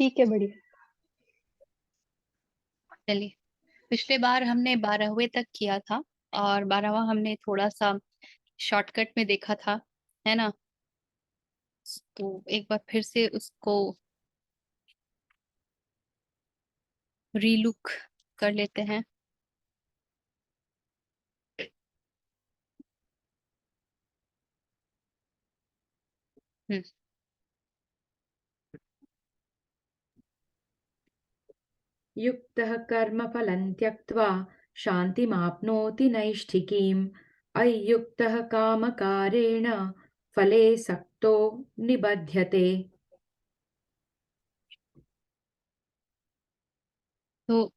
ठीक है, बढ़िया। चलिए, पिछले बार हमने 12वें तक किया था और 12वां हमने थोड़ा सा शॉर्टकट में देखा था, है ना। तो एक बार फिर से उसको रीलुक कर लेते हैं। हम्म। युक्तः कर्मफलं त्यक्त्वा शान्तिमाप्नोति नैष्ठिकीम् अयुक्तः कामकारेण फले सक्तो निबध्यते। तो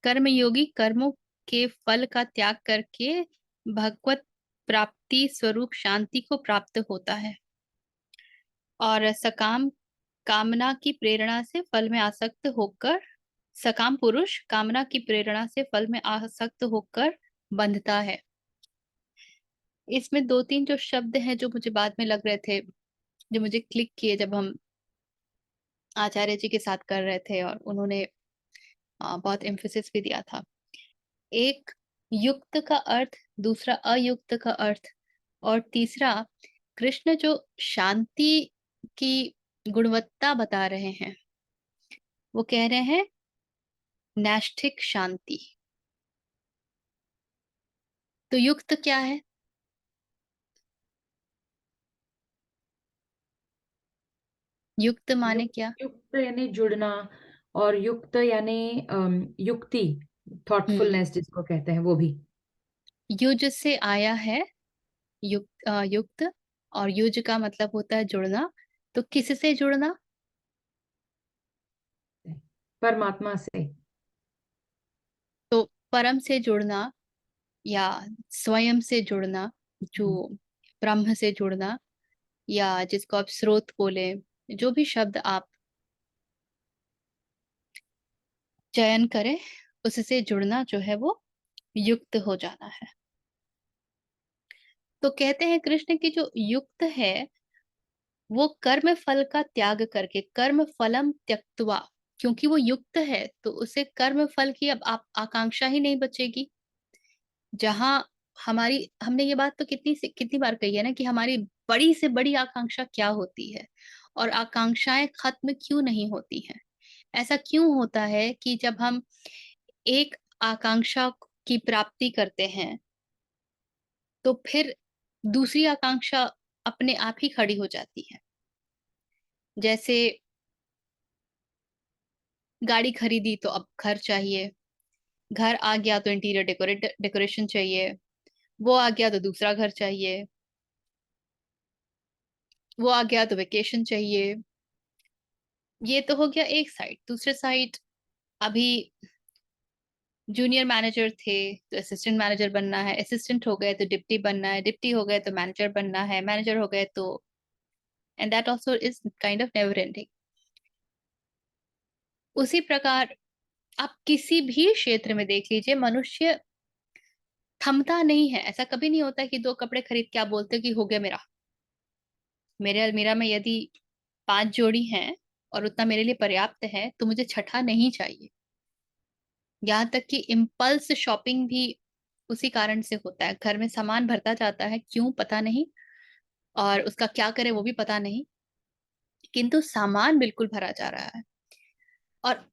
कर्मयोगी कर्मों के फल का त्याग करके भगवत प्राप्ति स्वरूप शांति को प्राप्त होता है, और सकाम कामना की प्रेरणा से फल में आसक्त होकर सकाम पुरुष कामना की प्रेरणा से फल में आसक्त होकर बंधता है। इसमें दो तीन जो शब्द हैं जो मुझे बाद में लग रहे थे, जो मुझे क्लिक किए जब हम आचार्य जी के साथ कर रहे थे, और उन्होंने बहुत एम्फेसिस भी दिया था। एक युक्त का अर्थ, दूसरा अयुक्त का अर्थ, और तीसरा कृष्ण जो शांति की गुणवत्ता बता रहे हैं, वो कह रहे हैं नैष्ठिक शांति। तो युक्त क्या है? युक्त माने क्या? युक्त यानी जुड़ना, और युक्त यानी युक्ति, हम्म। थॉटफुलनेस जिसको कहते हैं वो भी। युज से आया है युक्त, और युज का मतलब होता है जुड़ना। तो किससे जुड़ना? परमात्मा से। तो परम से जुड़ना, या स्वयं से जुड़ना, जो हम्म। ब्रह्म से जुड़ना, या जिसको आप स्रोत बोले, जो भी शब्द आप चयन करें, उससे जुड़ना जो है वो युक्त हो जाना है। तो कहते हैं कृष्ण की जो युक्त है वो कर्म फल का त्याग करके, कर्म फलम त्यक्त्वा, क्योंकि वो युक्त है तो उसे कर्म फल की अब आप आकांक्षा ही नहीं बचेगी। जहां हमारी, हमने ये बात तो कितनी बार कही है ना, कि हमारी बड़ी से बड़ी आकांक्षा क्या होती है, और आकांक्षाएं खत्म क्यों नहीं होती हैं। ऐसा क्यों होता है कि जब हम एक आकांक्षा की प्राप्ति करते हैं तो फिर दूसरी आकांक्षा अपने आप ही खड़ी हो जाती है। जैसे गाड़ी खरीदी तो अब घर चाहिए, घर आ गया तो इंटीरियर डेकोरेशन चाहिए, वो आ गया तो दूसरा घर चाहिए, वो आ गया तो वेकेशन चाहिए। ये तो हो गया एक साइड। दूसरे साइड, अभी जूनियर मैनेजर थे तो असिस्टेंट मैनेजर बनना है, असिस्टेंट हो गए तो डिप्टी बनना है, डिप्टी हो गए तो मैनेजर बनना है, मैनेजर हो गए तो, and that also is kind of never ending. उसी प्रकार आप किसी भी क्षेत्र में देख लीजिए, मनुष्य थमता नहीं है। ऐसा कभी नहीं होता कि दो कपड़े खरीद के आप बोलते हो कि हो गया मेरा। मेरे अलमीरा में यदि 5 जोड़ी हैं और उतना मेरे लिए पर्याप्त है तो मुझे छठा नहीं चाहिए। यहाँ तक कि इम्पल्स शॉपिंग भी उसी कारण से होता है। घर में सामान भरता जाता है, क्यों पता नहीं, और उसका क्या करे वो भी पता नहीं, किंतु सामान बिल्कुल भरा जा रहा है। और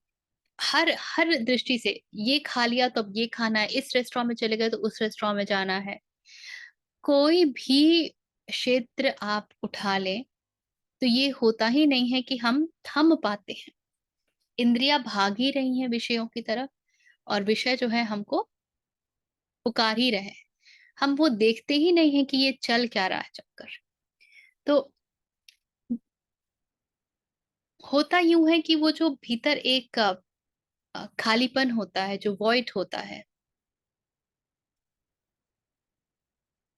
हर हर दृष्टि से, ये खा लिया तो अब ये खाना है, इस रेस्टोरेंट में चले गए तो उस रेस्टोरेंट में जाना है। कोई भी क्षेत्र आप उठा लें तो ये होता ही नहीं है कि हम थम पाते हैं। इंद्रियां भाग ही रही हैं विषयों की तरफ, और विषय जो है हमको पुकार ही रहे हैं। हम वो देखते ही नहीं है कि ये चल क्या रहा है चक्कर। तो होता यूं है कि वो जो भीतर एक खालीपन होता है, जो वॉइड होता है,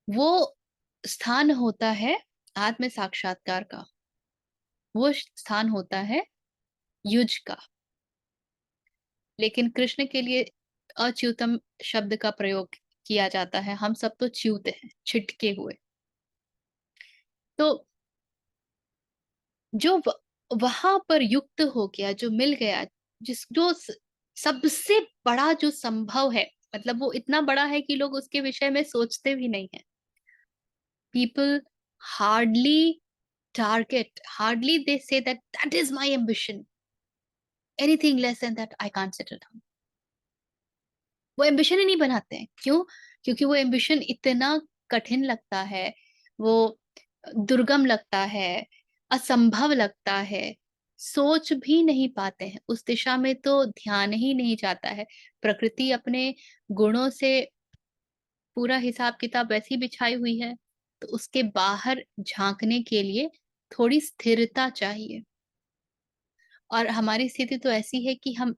वो स्थान होता है आत्म साक्षात्कार का। वो स्थान होता है युज का। लेकिन कृष्ण के लिए अच्युतम शब्द का प्रयोग किया जाता है। हम सब तो च्यूत हैं, छिटके हुए। तो जो वहां पर युक्त हो गया, जो मिल गया, सबसे बड़ा जो संभव है, मतलब वो इतना बड़ा है कि लोग उसके विषय में सोचते भी नहीं है। People hardly hardly they say that that is my ambition. Anything less than that I can't settle down. वो एम्बिशन ही नहीं बनाते हैं। क्यों? क्योंकि वो एम्बिशन इतना कठिन लगता है, वो दुर्गम लगता है, असंभव लगता है, सोच भी नहीं पाते हैं उस दिशा में, तो ध्यान ही नहीं जाता है। प्रकृति अपने गुणों से पूरा हिसाब किताब वैसी बिछाई हुई है, तो उसके बाहर झांकने के लिए थोड़ी स्थिरता चाहिए। और हमारी स्थिति तो ऐसी है कि हम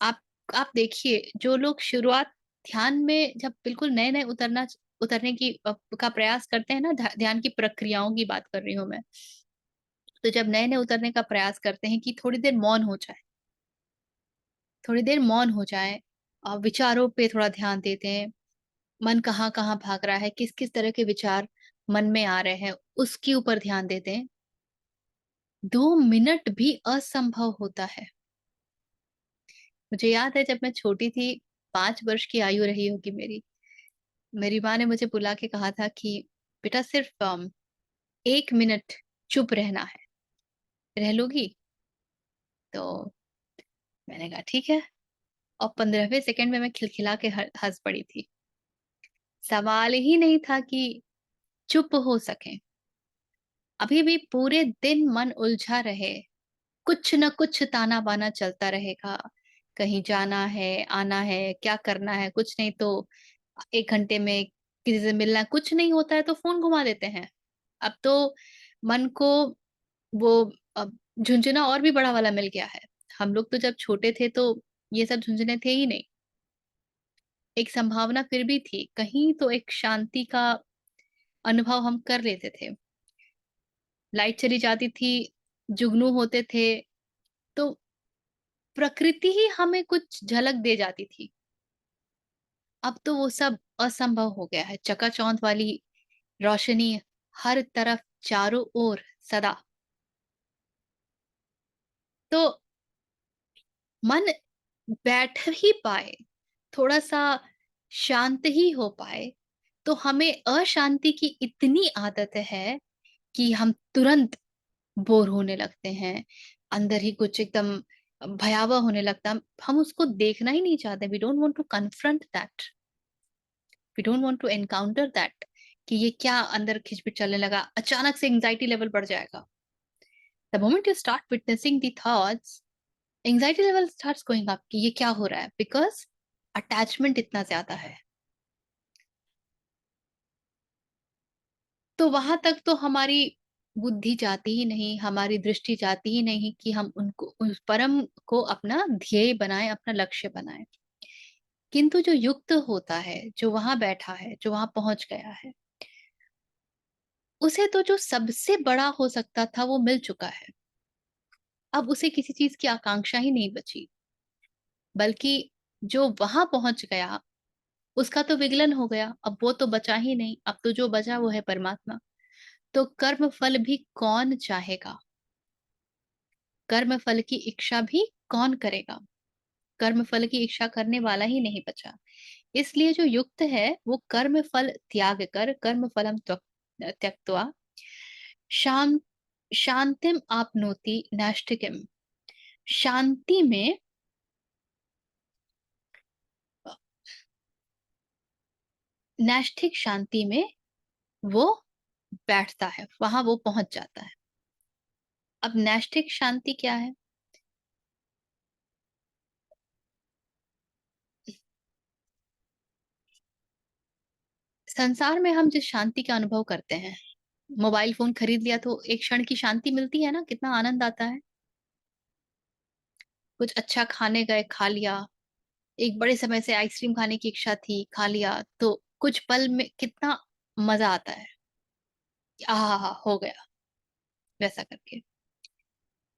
आप आप देखिए, जो लोग शुरुआत ध्यान में जब बिल्कुल नए नए उतरने की का प्रयास करते हैं ना, ध्यान की प्रक्रियाओं की बात कर रही हूँ मैं, तो जब नए नए उतरने का प्रयास करते हैं कि थोड़ी देर मौन हो जाए, थोड़ी देर मौन हो जाए, विचारों पे थोड़ा ध्यान देते हैं, मन कहाँ कहाँ भाग रहा है, किस किस तरह के विचार मन में आ रहे हैं, उसके ऊपर ध्यान देते हैं, 2 मिनट भी असंभव होता है। मुझे याद है जब मैं छोटी थी, 5 वर्ष की आयु रही होगी मेरी, मेरी माँ ने मुझे बुला के कहा था कि बेटा सिर्फ 1 मिनट चुप रहना है, रह लोगी? तो मैंने कहा ठीक है, और 15वें सेकंड में मैं खिलखिला के हंस पड़ी थी। सवाल ही नहीं था कि चुप हो सके। अभी भी पूरे दिन मन उलझा रहे, कुछ न कुछ ताना बाना चलता रहेगा, कहीं जाना है, आना है, क्या करना है, कुछ नहीं तो 1 घंटे में किसी से मिलना है, कुछ नहीं होता है तो फोन घुमा देते हैं। अब तो मन को वो अब झुंझुना और भी बड़ा वाला मिल गया है। हम लोग तो जब छोटे थे तो ये सब झुंझुने थे ही नहीं। एक संभावना फिर भी थी, कहीं तो एक शांति का अनुभव हम कर लेते थे। लाइट चली जाती थी, जुगनू होते थे, तो प्रकृति ही हमें कुछ झलक दे जाती थी। अब तो वो सब असंभव हो गया है। चकाचौंध वाली रोशनी हर तरफ, चारों ओर, सदा। तो मन बैठ ही पाए, थोड़ा सा शांत ही हो पाए, तो हमें अशांति की इतनी आदत है कि हम तुरंत बोर होने लगते हैं, अंदर ही कुछ एकदम भयावह होने लगता है। हम उसको देखना ही नहीं चाहते, we don't want to confront that, we don't want to encounter that, कि ये क्या अंदर खिचपिच चलने लगा, अचानक से एंजाइटी लेवल बढ़ जाएगा। The moment you start witnessing the thoughts, anxiety level starts going up कि ये क्या हो रहा है, बिकॉज अटैचमेंट इतना ज्यादा है। तो वहां तक तो हमारी बुद्धि जाती ही नहीं, हमारी दृष्टि जाती ही नहीं कि हम उनको, उस परम को अपना ध्येय बनाए, अपना लक्ष्य बनाए। किंतु जो युक्त होता है, जो वहां बैठा है, जो वहां पहुंच गया है, उसे तो जो सबसे बड़ा हो सकता था वो मिल चुका है। अब उसे किसी चीज की आकांक्षा ही नहीं बची, बल्कि जो वहां पहुंच गया उसका तो विगलन हो गया, अब वो तो बचा ही नहीं, अब तो जो बचा वो है परमात्मा। तो कर्म फल भी कौन चाहेगा? कर्म फल की इच्छा भी कौन करेगा? कर्म फल की इच्छा करने वाला ही नहीं बचा। इसलिए जो युक्त है वो कर्म फल त्याग कर, कर्म फलम त्यक्त्वा शाम शांतिम आपनोति नैष्ठिकीम, शांति में, नैष्ठिक शांति में वो बैठता है, वहां वो पहुंच जाता है। अब नैष्ठिक शांति क्या है? संसार में हम जिस शांति का अनुभव करते हैं, मोबाइल फोन खरीद लिया तो एक क्षण की शांति मिलती है ना, कितना आनंद आता है। कुछ अच्छा खाने गए, खा लिया, एक बड़े समय से आइसक्रीम खाने की इच्छा थी, खा लिया, तो कुछ पल में कितना मजा आता है कि आहा हो गया, वैसा करके।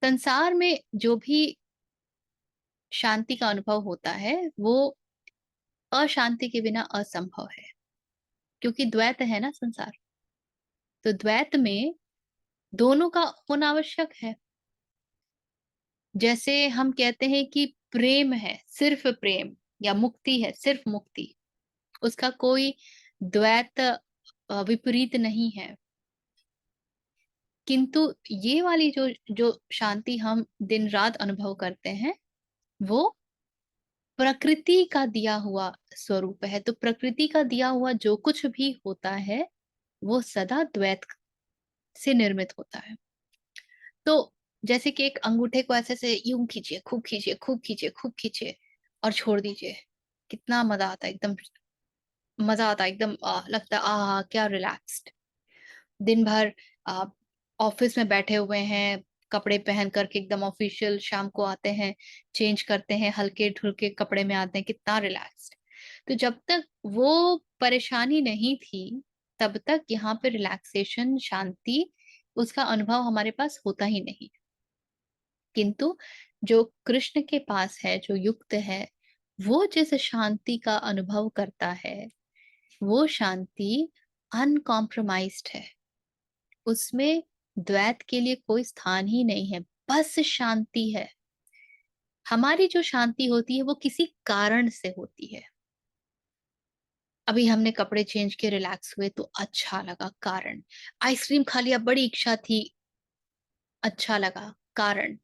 संसार में जो भी शांति का अनुभव होता है वो अशांति के बिना असंभव है, क्योंकि द्वैत है ना संसार। तो द्वैत में दोनों का होना आवश्यक है। जैसे हम कहते हैं कि प्रेम है सिर्फ प्रेम, या मुक्ति है सिर्फ मुक्ति, उसका कोई द्वैत विपरीत नहीं है। किंतु ये वाली जो जो शांति हम दिन रात अनुभव करते हैं, वो प्रकृति का दिया हुआ स्वरूप है। तो प्रकृति का दिया हुआ जो कुछ भी होता है वो सदा द्वैत से निर्मित होता है। तो जैसे कि एक अंगूठे को ऐसे से यूं खींचिए, खूब खींचिए, खूब खींचिए, खूब खींचिए और छोड़ दीजिए, कितना मजा आता है, एकदम मजा आता है, एकदम लगता है क्या रिलैक्स्ड। दिन भर आप ऑफिस में बैठे हुए हैं, कपड़े पहन करके एकदम ऑफिशियल, शाम को आते हैं, चेंज करते हैं, हल्के ढुलके कपड़े में आते हैं, कितना रिलैक्स्ड। तो जब तक वो परेशानी नहीं थी, तब तक यहाँ पे रिलैक्सेशन, शांति, उसका अनुभव हमारे पास होता ही नहीं। किंतु जो कृष्ण के पास है, जो युक्त है, वो जिस शांति का अनुभव करता है, वो शांति अनकॉम्प्रोमाइज्ड है। उसमें द्वैत के लिए कोई स्थान ही नहीं है, बस शांति है। हमारी जो शांति होती है वो किसी कारण से होती है। अभी हमने कपड़े चेंज किए, रिलैक्स हुए तो अच्छा लगा, कारण। आइसक्रीम खा लिया, बड़ी इच्छा थी, अच्छा लगा, कारण।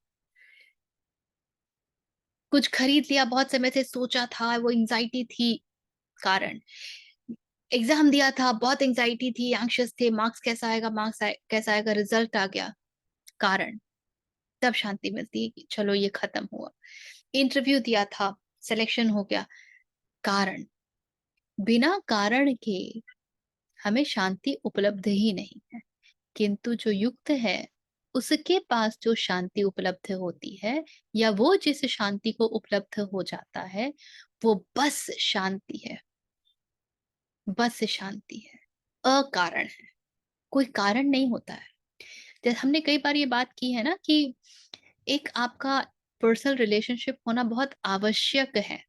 कुछ खरीद लिया, बहुत समय से सोचा था, वो एंजाइटी थी, कारण। एग्जाम दिया था, बहुत एंजाइटी थी, एंग्शियस थे, मार्क्स कैसा आएगा, कैसा आएगा, रिजल्ट आ गया, कारण। तब शांति मिलती है कि चलो ये खत्म हुआ। इंटरव्यू दिया था, सिलेक्शन हो गया, कारण। बिना कारण के हमें शांति उपलब्ध ही नहीं है। किंतु जो युक्त है, उसके पास जो शांति उपलब्ध होती है, या वो जिस शांति को उपलब्ध हो जाता है, वो बस शांति है, बस शांति है, अकारण है, कोई कारण नहीं होता है। जैसे हमने कई बार ये बात की है ना कि एक आपका पर्सनल रिलेशनशिप होना बहुत आवश्यक है,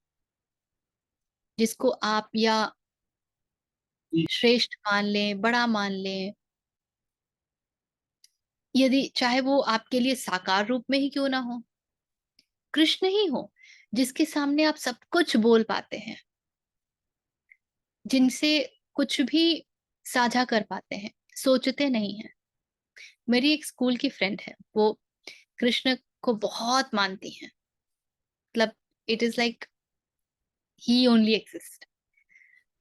जिसको आप या श्रेष्ठ मान लें, बड़ा मान लें, यदि चाहे वो आपके लिए साकार रूप में ही क्यों ना हो, कृष्ण ही हो, जिसके सामने आप सब कुछ बोल पाते हैं, जिनसे कुछ भी साझा कर पाते हैं, सोचते नहीं हैं। मेरी एक स्कूल की फ्रेंड है, वो कृष्ण को बहुत मानती हैं, मतलब it is like he only exist.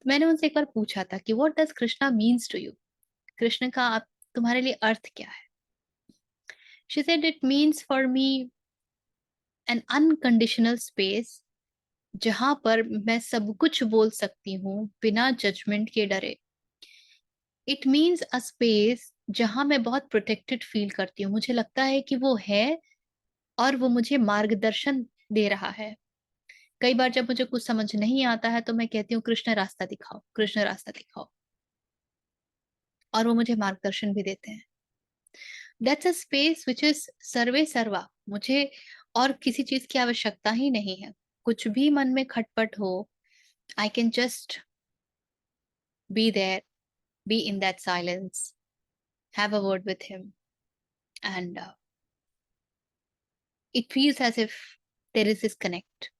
मैंने उनसे एक बार पूछा था कि what does Krishna means to you, Krishna का आप, तुम्हारे लिए अर्थ क्या है। She said it means for me an unconditional space, जहां पर मैं सब कुछ बोल सकती हूँ बिना जजमेंट के डरे। इट मीन्स अ स्पेस जहां मैं बहुत प्रोटेक्टेड फील करती हूँ, मुझे लगता है कि वो है और वो मुझे मार्गदर्शन दे रहा है। कई बार जब मुझे कुछ समझ नहीं आता है तो मैं कहती हूँ कृष्ण रास्ता दिखाओ, कृष्ण रास्ता दिखाओ, और वो मुझे मार्गदर्शन भी देते हैं। That's a space which is सर्वे सर्वा। मुझे और किसी चीज की आवश्यकता ही नहीं है। कुछ भी मन में खटपट हो, I can just be there, be in that silence, have a word with him, and it feels as if there is this connect.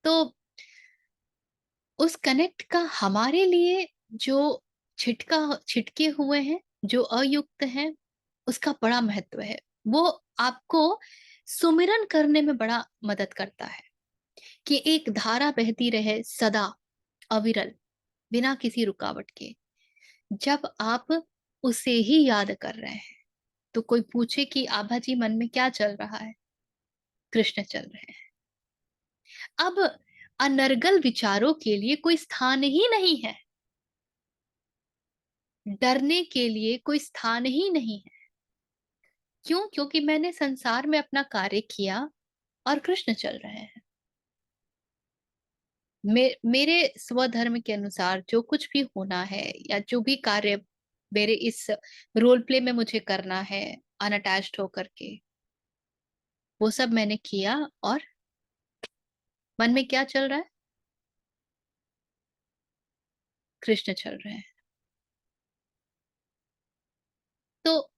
तो उस कनेक्ट का हमारे लिए जो छिटका छिटके हुए हैं, जो अयुक्त हैं, उसका बड़ा महत्व है। वो आपको सुमिरन करने में बड़ा मदद करता है, कि एक धारा बहती रहे सदा, अविरल, बिना किसी रुकावट के। जब आप उसे ही याद कर रहे हैं, तो कोई पूछे कि आभा जी मन में क्या चल रहा है, कृष्ण चल रहे हैं। अब अनर्गल विचारों के लिए कोई स्थान ही नहीं है, डरने के लिए कोई स्थान ही नहीं है। क्यों? क्योंकि मैंने संसार में अपना कार्य किया और कृष्ण चल रहे हैं। मेरे स्वधर्म के अनुसार जो कुछ भी होना है, या जो भी कार्य मेरे इस रोल प्ले में मुझे करना है, अनअटैच्ड होकर के, वो सब मैंने किया, और मन में क्या चल रहा है, कृष्ण चल रहे हैं। तो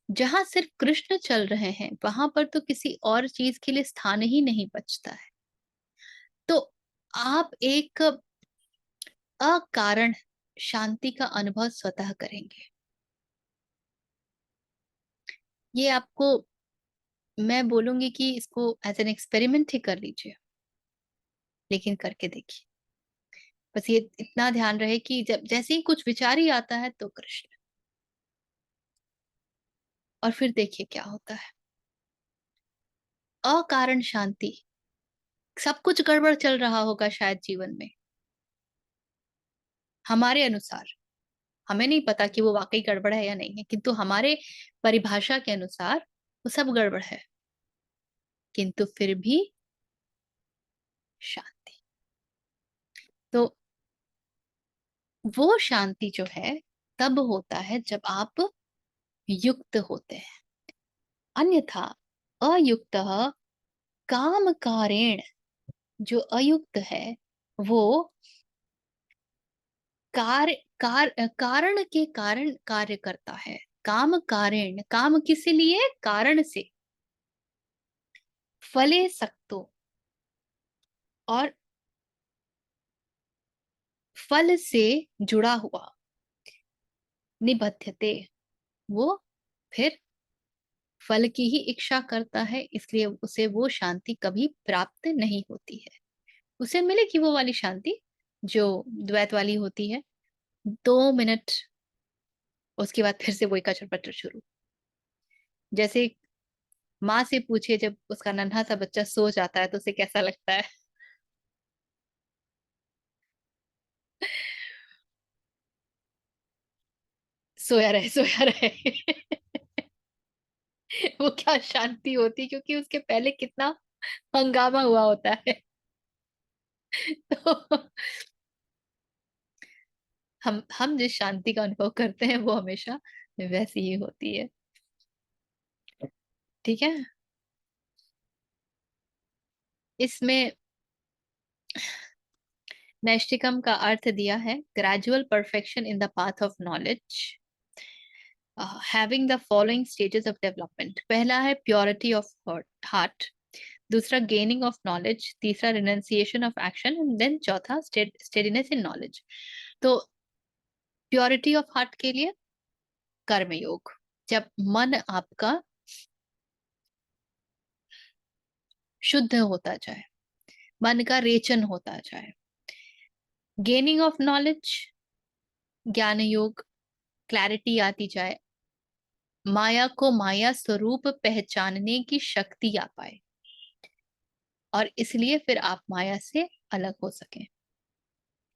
जहां सिर्फ कृष्ण चल रहे हैं वहां पर तो किसी और चीज के लिए स्थान ही नहीं बचता है। तो आप एक अकारण शांति का अनुभव स्वतः करेंगे। ये आपको, मैं बोलूंगी कि इसको एज एन एक्सपेरिमेंट ही कर लीजिए, लेकिन करके देखिए। बस ये इतना ध्यान रहे कि जब जैसे ही कुछ विचार ही आता है तो कृष्ण, और फिर देखिए क्या होता है। अकारण शांति। सब कुछ गड़बड़ चल रहा होगा शायद जीवन में हमारे अनुसार, हमें नहीं पता कि वो वाकई गड़बड़ है या नहीं है, किंतु हमारे परिभाषा के अनुसार वो सब गड़बड़ है, किंतु फिर भी शांति। तो वो शांति जो है तब होता है जब आप युक्त होते हैं। अन्यथा अयुक्त काम कारेण, जो अयुक्त है वो कारण के कारण कार्य करता है। काम कारेण, काम किस लिए, कारण से। फले सक्तो, और फल से जुड़ा हुआ। निबध्यते, वो फिर फल की ही इच्छा करता है, इसलिए उसे वो शांति कभी प्राप्त नहीं होती है। उसे मिलेगी वो वाली शांति जो द्वैत वाली होती है, 2 मिनट, उसके बाद फिर से वही कचर पचर शुरू। जैसे माँ से पूछे जब उसका नन्हा सा बच्चा सो जाता है तो उसे कैसा लगता है। सोया रहे सोया रहे। वो क्या शांति होती, क्योंकि उसके पहले कितना हंगामा हुआ होता है। तो हम जिस शांति का अनुभव करते हैं वो हमेशा वैसी ही होती है। ठीक है। इसमें नैष्टिकम का अर्थ दिया है, gradual perfection in the path of knowledge, having the following stages of development. पहला है प्योरिटी ऑफ हार्ट, दूसरा गेनिंग ऑफ नॉलेज, तीसरा renunciation of action, and then चौथा स्टेडीनेस इन नॉलेज। तो प्योरिटी ऑफ हार्ट के लिए कर्म योग, जब मन आपका शुद्ध होता जाए, मन का रेचन होता जाए। गेनिंग ऑफ नॉलेज, ज्ञान योग, क्लैरिटी आती जाए, माया को माया स्वरूप पहचानने की शक्ति आ पाए, और इसलिए फिर आप माया से अलग हो सके।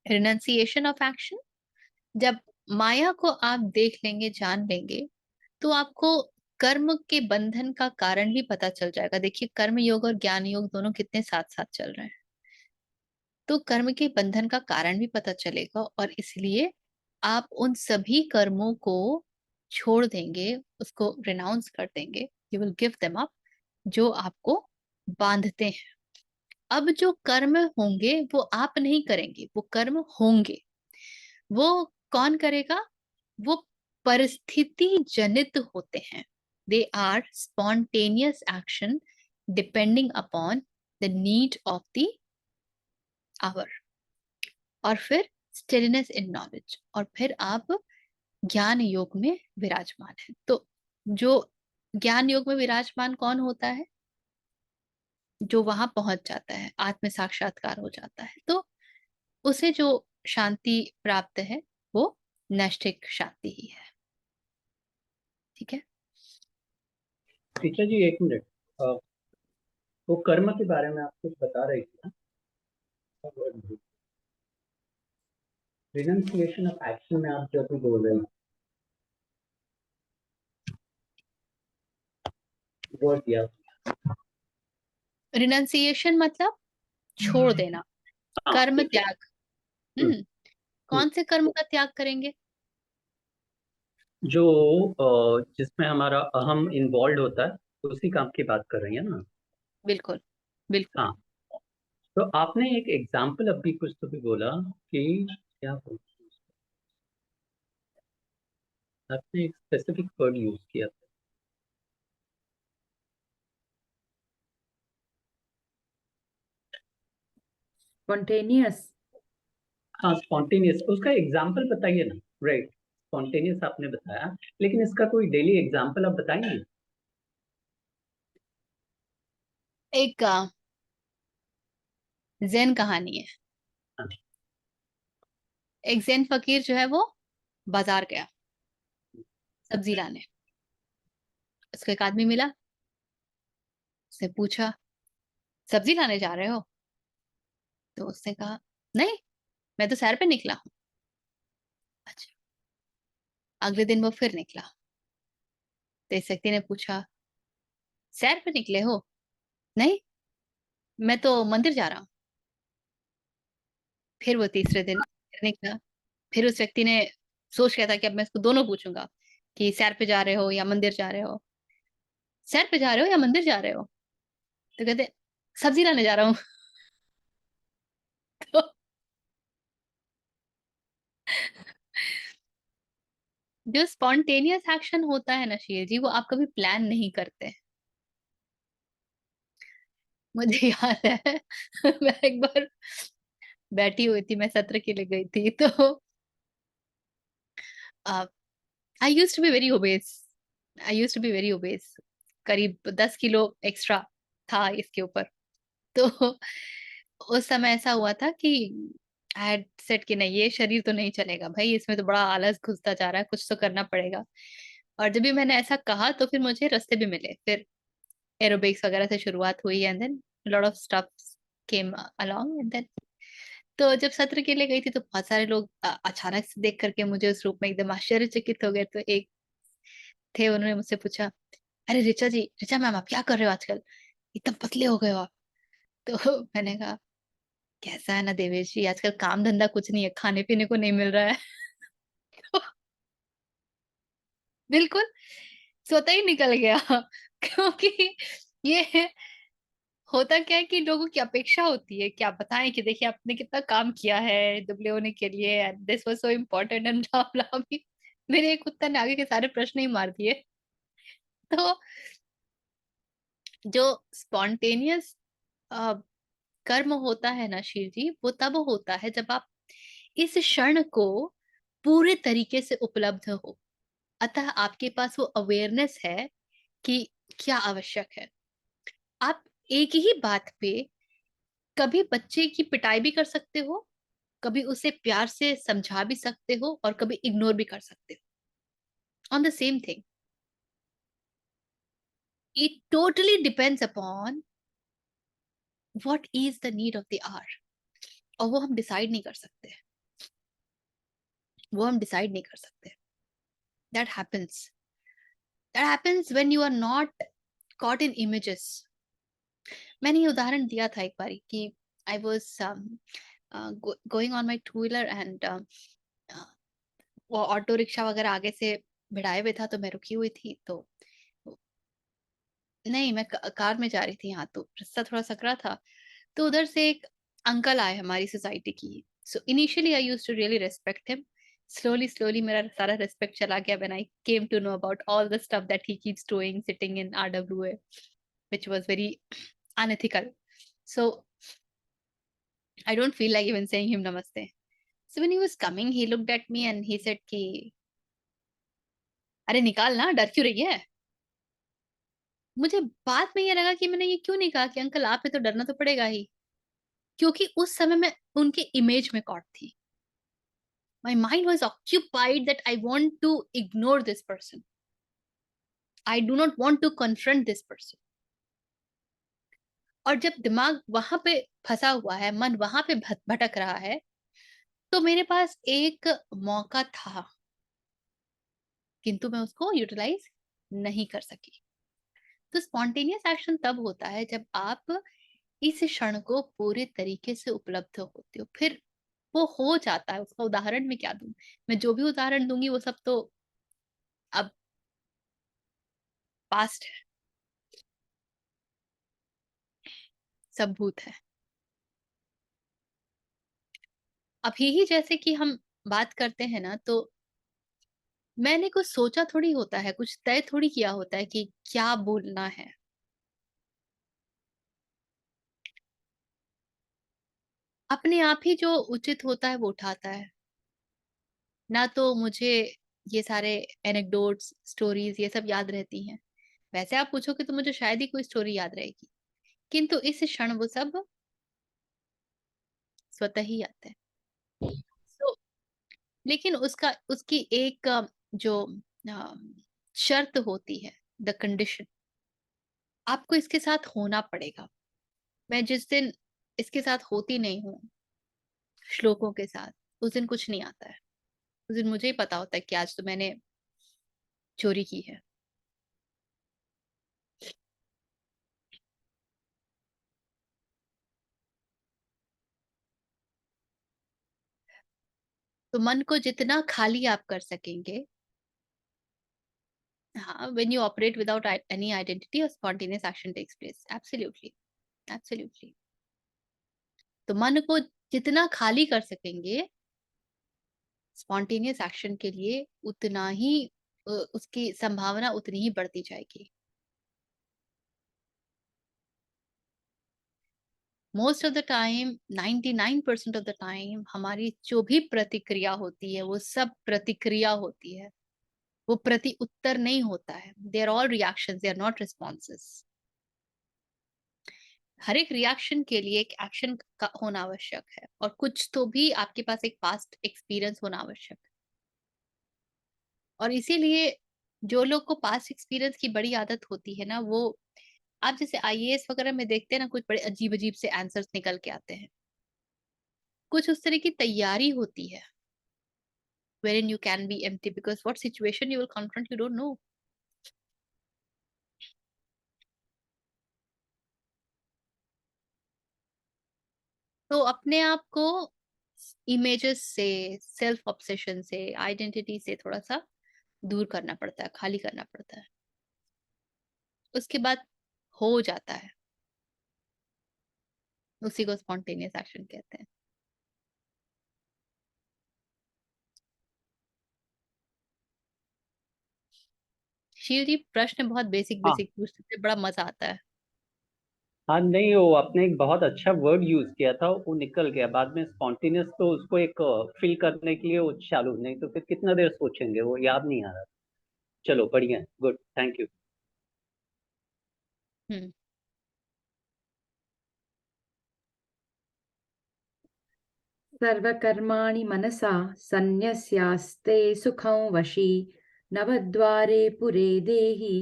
रिनंसिएशन ऑफ एक्शन, जब माया को आप देख लेंगे, जान लेंगे, तो आपको कर्म के बंधन का कारण भी पता चल जाएगा। देखिए कर्म योग और ज्ञान योग दोनों कितने साथ साथ चल रहे हैं। तो कर्म के बंधन का कारण भी पता चलेगा, और इसलिए आप उन सभी कर्मों को छोड़ देंगे, उसको रिनाउंस कर देंगे, you will give them up, जो आपको बांधते हैं। अब जो कर्म होंगे वो आप नहीं करेंगे, वो कर्म होंगे। वो कौन करेगा, वो परिस्थिति जनित होते हैं। They are spontaneous action depending upon the need of the hour. और फिर स्टेडीनेस इन नॉलेज, और फिर आप ज्ञान योग में विराजमान है। तो जो ज्ञान योग में विराजमान कौन होता है, जो वहां पहुंच जाता है, आत्म साक्षात्कार हो जाता है, तो उसे जो शांति प्राप्त है वो नैष्ठिक शांति ही है। ठीक है। टीचर जी एक मिनट, वो कर्म के बारे में आप कुछ बता रही थी ना, रिनंसिएशन ऑफ एक्शन में आप जो भी बोल रहे हैं वो दिया। रिनंसिएशन मतलब छोड़ देना, हाँ कर्म ठीक है। त्याग। हम्म, हम्म। हम्म। कौन से कर्म का त्याग करेंगे। जो जिसमें हमारा अहम इन्वॉल्व होता है उसी काम की बात कर रही है ना। बिल्कुल बिल्कुल। हाँ, तो आपने एक एग्जाम्पल अभी कुछ तो भी बोला कि क्या आपने एक स्पेसिफिक वर्ड यूज किया था। स्पॉन्टेनियस। हाँ, स्पॉन्टेनियस, उसका एग्जाम्पल बताइए ना। राइट, स्पॉन्टेनियस आपने बताया, लेकिन इसका कोई डेली एग्जाम्पल आप बताएंगे? एक ज़ेन कहानी है। हाँ, एक ज़ेन फकीर जो है वो बाजार गया सब्जी लाने। उसको एक आदमी मिला, उसने पूछा सब्जी लाने जा रहे हो? तो उसने कहा नहीं, मैं तो सैर पे निकला हूँ। अच्छा। अगले दिन वो फिर निकला, तो इस व्यक्ति ने पूछा सैर पे निकले हो? नहीं, मैं तो मंदिर जा रहा हूँ। फिर वो तीसरे दिन निकला। फिर उस व्यक्ति ने सोच लिया था कि अब मैं इसको दोनों पूछूंगा कि सैर पे जा रहे हो या मंदिर जा रहे हो, सैर पे जा रहे हो या मंदिर जा रहे हो? तो कहते सब्जी लाने जा रहा हूँ। तो जो स्पॉन्टेनियस एक्शन होता है ना शील जी, वो आप कभी प्लान नहीं करते। मुझे याद है मैं एक बार बैठी हुई थी, मैं सत्र के लिए गई थी, तो I used to be very obese. I used to be very obese, करीब 10 किलो एक्स्ट्रा था इसके ऊपर। तो उस समय ऐसा हुआ था कि आई हैड सेड कि नहीं, ये शरीर तो नहीं चलेगा भाई, इसमें तो बड़ा आलस घुसता जा रहा है, कुछ तो करना पड़ेगा। और जब भी मैंने ऐसा कहा तो फिर मुझे रास्ते भी मिले, फिर एरोबिक्स वगैरह से शुरुआत हुई, and then lot of stuff came along, and then तो जब सत्र के लिए गई थी तो बहुत सारे लोग अचानक से देख करके मुझे उस रूप में एकदम आश्चर्यचकित हो गए। तो एक थे, उन्होंने मुझसे पूछा अरे ऋचा जी, ऋचा मैम, आप क्या कर रहे हो आजकल, एकदम पतले हो गए हो आप। तो मैंने कहा कैसा है ना देवेश जी, आजकल काम धंधा कुछ नहीं है, खाने पीने को नहीं मिल रहा है। तो बिल्कुल स्वतः ही निकल गया क्योंकि ये होता क्या है कि लोगों की अपेक्षा होती है कि आप बताएं कि देखिए आपने कितना काम किया है दुबले होने के लिए, and this was so important and blah blah भी। मेरे एक कुत्ता ने आगे के सारे प्रश्न ही मार दिए। तो जो स्पॉन्टेनियस कर्म होता है ना शीर जी, वो तब होता है जब आप इस क्षण को पूरे तरीके से उपलब्ध हो, अतः आपके पास वो अवेयरनेस है कि क्या आवश्यक है। आप एक ही बात पे कभी बच्चे की पिटाई भी कर सकते हो, कभी उसे प्यार से समझा भी सकते हो, और कभी इग्नोर भी कर सकते हो on the same thing. It totally depends upon what is the need of the hour, और वो हम डिसाइड नहीं कर सकते, वो हम डिसाइड नहीं कर सकते। That happens, that happens when you are not caught in images। मैंने ये उदाहरण दिया था एक बारी कि I was going on my two wheeler, and वो ऑटो रिक्शा वगैरह आगे से भिड़ाए हुए था, तो मैं रुकी हुई थी। तो नहीं, मैं कार में जा रही थी, यहाँ तो रास्ता थोड़ा सकरा था। तो उधर से एक अंकल आए हमारी सोसाइटी की। So initially I used to really respect him. Slowly slowly मेरा सारा रेस्पेक्ट चला गया when I came to know about all the stuff that he keeps doing sitting in RWA, which was very unethical। So I don't feel like even saying him namaste. So when he was coming, he looked at me and he said कि अरे निकाल ना, डर क्यों रही है? मुझे बाद में ये लगा कि मैंने ये क्यों नहीं कहा कि अंकल आप है तो डरना तो पड़ेगा ही, क्योंकि उस समय मैं उनके इमेज में कॉट थी। My mind was occupied that I want to ignore this person. I do not want to confront this person. और जब दिमाग वहां पे फंसा हुआ है, मन वहां पे भटक रहा है, तो मेरे पास एक मौका था, किंतु मैं उसको यूटिलाइज नहीं कर सकी। तो स्पॉन्टेनियस एक्शन तब होता है जब आप इस क्षण को पूरे तरीके से उपलब्ध होते हो, फिर वो हो जाता है। उसका उदाहरण मैं क्या दूं? मैं जो भी उदाहरण दूंगी वो सब तो अब पास्ट है, सब भूत है। अभी ही जैसे कि हम बात करते हैं ना, तो मैंने कुछ सोचा थोड़ी होता है, कुछ तय थोड़ी किया होता है कि क्या बोलना है। अपने आप ही जो उचित होता है वो उठाता है। ना तो मुझे ये सारे एनेक्डोट्स, स्टोरीज ये सब याद रहती हैं। वैसे आप पूछोगे तो मुझे शायद ही कोई स्टोरी याद रहेगी, किंतु इस क्षण वो सब स्वतः ही आता है। So, लेकिन उसकी एक जो अ, शर्त होती है, द कंडीशन, आपको इसके साथ होना पड़ेगा। मैं जिस दिन इसके साथ होती नहीं हूँ, श्लोकों के साथ, उस दिन कुछ नहीं आता है। उस दिन मुझे ही पता होता है कि आज तो मैंने चोरी की है। तो मन को जितना खाली आप कर सकेंगे, हाँ, when you operate without any identity, a spontaneous action takes place. Absolutely, absolutely. तो मन को जितना खाली कर सकेंगे स्पॉन्टेनियस एक्शन के लिए, उतना ही उसकी संभावना उतनी ही बढ़ती जाएगी। Most of the time, 99% of the time, हमारी जो भी प्रतिक्रिया होती है वो सब प्रतिक्रिया होती है, वो प्रति उत्तर नहीं होता है। They are all reactions, they are not responses. हर एक रिएक्शन के लिए एक एक्शन का होना आवश्यक है, और कुछ तो भी आपके पास एक पास्ट एक्सपीरियंस होना आवश्यक है। और इसीलिए जो लोग को पास्ट एक्सपीरियंस की बड़ी आदत होती है ना, वो आप जैसे आईएएस वगैरह में देखते हैं ना, कुछ बड़े अजीब अजीब से आंसर्स निकल के आते हैं। कुछ उस तरह की तैयारी होती है wherein you can be empty, because what situation you will confront, you don't know. तो अपने आप को इमेजेस से, सेल्फ ऑब्सेशन से, आइडेंटिटी से थोड़ा सा दूर करना पड़ता है, खाली करना पड़ता है। उसके बाद हो जाता है, उसी को स्पॉन्टेनियस एक्शन कहते हैं। शील जी, प्रश्न बहुत बेसिक हाँ बेसिक पूछते थे, बड़ा मजा आता है। हाँ, नहीं वो आपने एक बहुत अच्छा वर्ड यूज किया था, वो निकल गया बाद में स्पॉन्टेनियस, तो उसको एक फिल करने के लिए वो चालू, नहीं तो फिर कितना देर सोचेंगे, वो याद नहीं आ रहा। चलो बढ़िया, गुड, थैंक यू। हम्म। सर्वकर्माणि मनसा सन्न्यस्यास्ते सुखं वशी नवद्वारे पुरे देहि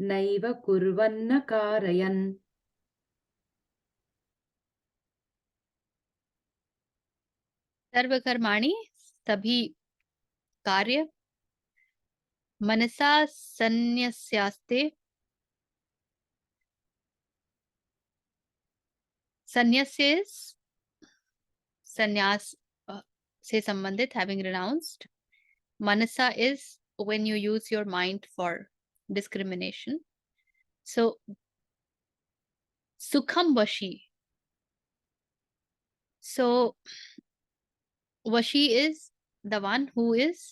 नैव कुर्वन्न कारयन्। सर्वकर्माणि, सभी कार्य, मनसा संन्यस्यास्ते, संन्यास संन्यास से संबंधित, having renounced. Manasa is when you use your mind for discrimination. So sukham vashi, so vashi is the one who is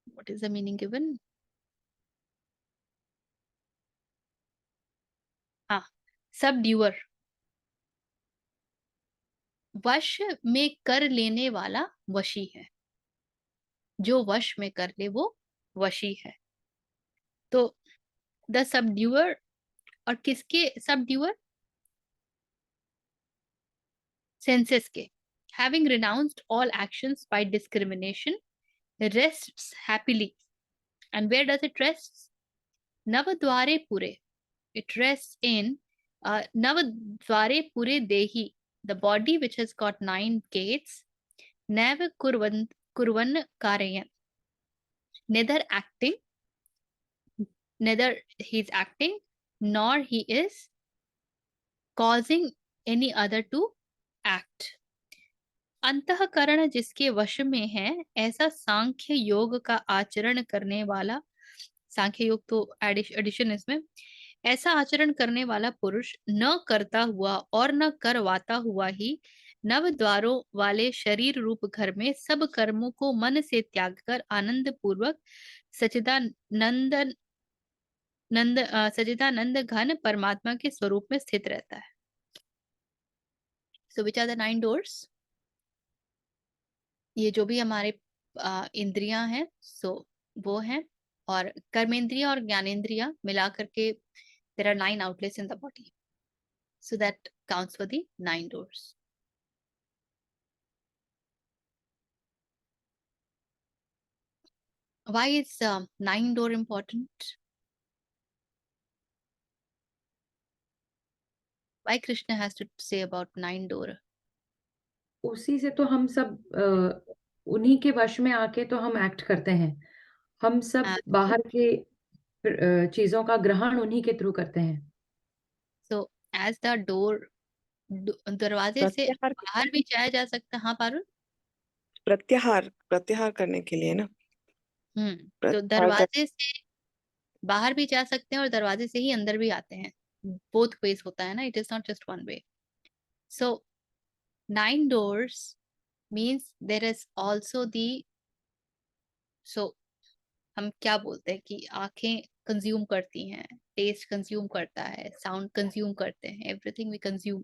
what is the meaning given? हाँ, सबड्यूअर, वश में कर लेने वाला वशी है। जो वश में कर ले वो वशी है। तो द सबड्यूअर, और किसके सबड्यूअर? सेंसेस के। Having renounced all actions by discrimination, rests happily. And where does it rest? Navadware Pure. It rests in Navadware Pure Dehi, the body which has got 9 gates. Nav Kurvan Karayan. Neither he is acting, nor he is causing any other to act. अंतःकरण जिसके वश में है, ऐसा सांख्य योग का आचरण करने वाला, सांख्य योग तो एडिशन इसमें, ऐसा आचरण करने वाला पुरुष न करता हुआ और न करवाता हुआ ही नव द्वारों वाले शरीर रूप घर में सब कर्मों को मन से त्याग कर आनंद पूर्वक सच्चिदानंदन सच्चिदानंद घन परमात्मा के स्वरूप में स्थित रहता है। सो विच आर द 9 डोर्स? ये जो भी हमारे इंद्रियां हैं, सो वो हैं, और कर्मेंद्रिया और ज्ञानेंद्रिया मिला करके there are 9 outlets in the body, so that counts for the 9 doors. Why is 9 door important? Why Krishna has to say about 9 door? उसी से तो हम सब उन्हीं के वश में आके तो हम एक्ट करते हैं। हम सब And बाहर के चीज़ों का ग्रहण उन्हीं के थ्रू करते हैं। so as the door, दरवाजे से प्रत्याहार बाहर भी जाया जा सकता है। हाँ पारुल? प्रत्याहार करने के लिए ना, तो प्रत्याहार कर दरवाजे से बाहर भी जा सकते हैं और दरवाजे से ही अंदर भी आते हैं। बोथ वेज होता है ना, it is not just one way. So 9 doors means there is also the, so हम क्या बोलते हैं कि आंखें कंज्यूम करती हैं, टेस्ट कंज्यूम करता है, साउंड कंज्यूम करते हैं, everything we consume.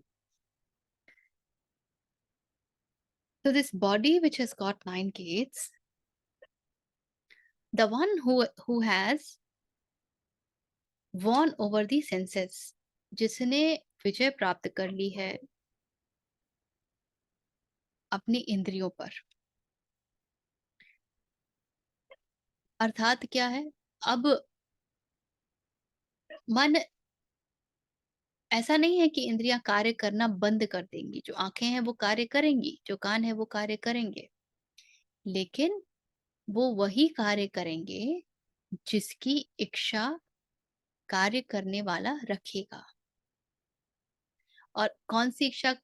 So this body which has got 9 gates, the one who has won over the senses, जिसने विजय प्राप्त कर ली है अपनी इंद्रियों पर, अर्थात क्या है, अब मन, ऐसा नहीं है कि इंद्रियां कार्य करना बंद कर देंगी। जो आंखें हैं वो कार्य करेंगी, जो कान है वो कार्य करेंगे, लेकिन वो वही कार्य करेंगे जिसकी इच्छा कार्य करने वाला रखेगा। और कौन सी इच्छा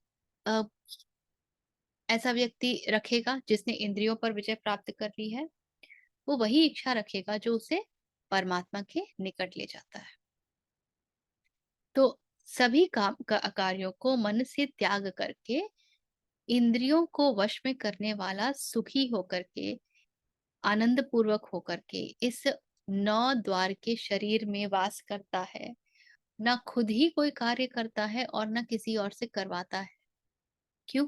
ऐसा व्यक्ति रखेगा जिसने इंद्रियों पर विजय प्राप्त कर ली है? वो वही इच्छा रखेगा जो उसे परमात्मा के निकट ले जाता है। तो सभी कार्यों को मन से त्याग करके, इंद्रियों को वश में करने वाला सुखी होकर के, आनंद पूर्वक होकर के इस 9 द्वार के शरीर में वास करता है। ना खुद ही कोई कार्य करता है और ना किसी और से करवाता है। क्यों?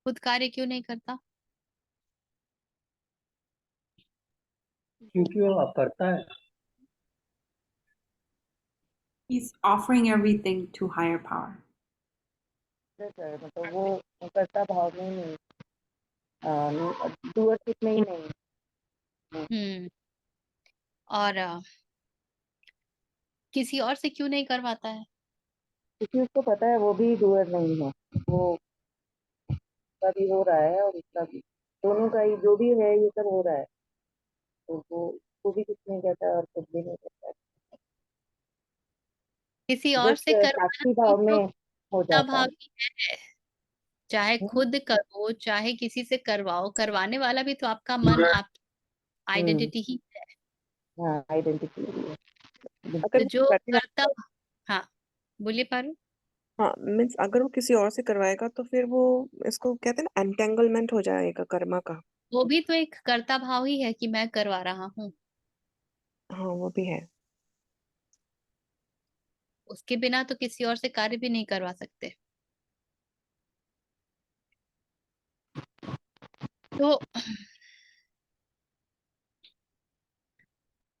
खुद कार्य क्यों नहीं करता? क्योंकि वो अकर्ता है। He's offering everything to higher power. मतलब वो कर्ता भाव में नहीं, डूअरशिप में ही नहीं। और किसी और से क्यों नहीं करवाता है? क्योंकि उसको पता है वो भी डूअर नहीं है, वो उसका भी हो रहा है और उसका भी, दोनों का ही जो भी है ये सब हो रहा है, तो वो भी कुछ नहीं कहता और खुद भी नहीं कहता। किसी और से करवाना साक्षी भी भाव में तो हो कर्ता जाता भाव है। ही है। चाहे खुद करो चाहे किसी से करवाओ, करवाने वाला भी तो आपका मन, आपकी आइडेंटिटी ही है। हाँ, आइडेंटिटी है। तो अगर जो करता, हाँ बोलिए पारू। हाँ मीन्स अगर वो किसी और से करवाएगा तो फिर वो, इसको कहते हैं ना, एंटेंगलमेंट हो जाएगा कर्मा का। वो भी तो एक कर्ता भाव ही है कि मैं करवा रहा हूँ। हाँ वो भी है। उसके बिना तो किसी और से कार्य भी नहीं करवा सकते। तो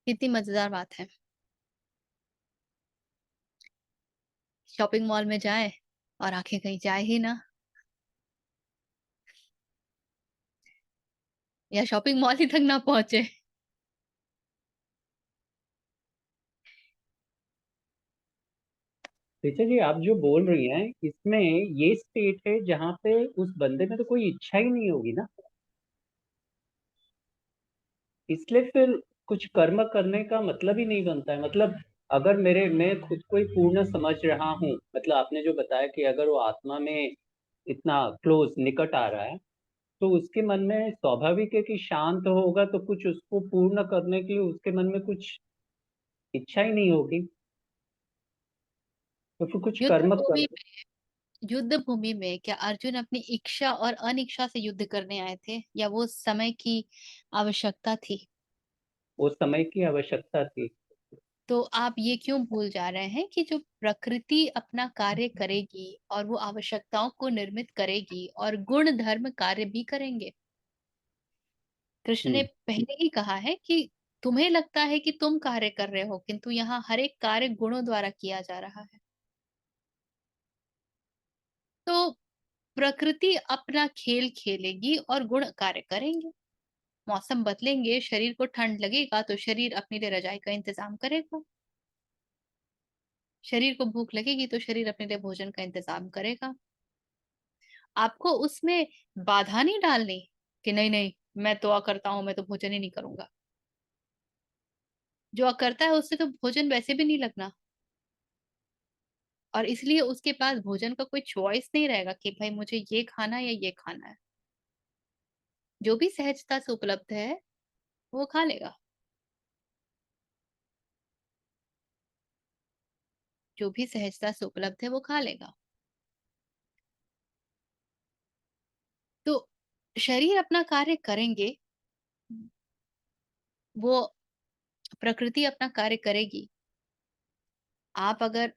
कितनी मजेदार बात है। शॉपिंग मॉल में जाए और आंखें कहीं जाए ही ना, या शॉपिंग मॉल ही तक ना पहुंचे। टीचर जी, आप जो बोल रही हैं इसमें ये स्टेट है जहाँ पे उस बंदे में तो कोई इच्छा ही नहीं होगी ना, इसलिए फिर कुछ कर्म करने का मतलब ही नहीं बनता है। मतलब अगर मैं खुद को ही पूर्ण समझ रहा हूँ, मतलब आपने जो बताया कि अगर वो आत्मा में इतना क्लोज निकट आ रहा है तो उसके मन में स्वाभाविक है कि शांत होगा, तो कुछ उसको पूर्ण करने के लिए उसके मन में कुछ इच्छा ही नहीं होगी, तो फिर कुछ कर्म कर। युद्ध भूमि में क्या अर्जुन अपनी इच्छा और अनिच्छा से युद्ध करने आए थे, या वो समय की आवश्यकता थी? उस समय की आवश्यकता थी। तो आप ये क्यों भूल जा रहे हैं कि जो प्रकृति अपना कार्य करेगी और वो आवश्यकताओं को निर्मित करेगी और गुण धर्म कार्य भी करेंगे। कृष्ण ने पहले ही कहा है कि तुम्हें लगता है कि तुम कार्य कर रहे हो, किंतु यहाँ हर एक कार्य गुणों द्वारा किया जा रहा है। तो प्रकृति अपना खेल खेलेगी और गुण कार्य करेंगे। मौसम बदलेंगे, शरीर को ठंड लगेगा तो शरीर अपने लिए रजाई का इंतजाम करेगा। शरीर को भूख लगेगी तो शरीर अपने लिए भोजन का इंतजाम करेगा। आपको उसमें बाधा नहीं डालनी कि नहीं नहीं, मैं तो करता हूं, मैं तो भोजन ही नहीं करूंगा। जो करता है उससे तो भोजन वैसे भी नहीं लगना, और इसलिए उसके पास भोजन का कोई चॉइस नहीं रहेगा कि भाई मुझे ये खाना है या ये खाना है। जो भी सहजता से उपलब्ध है वो खा लेगा। जो भी सहजता से उपलब्ध है वो खा लेगा। तो शरीर अपना कार्य करेंगे, वो प्रकृति अपना कार्य करेगी। आप अगर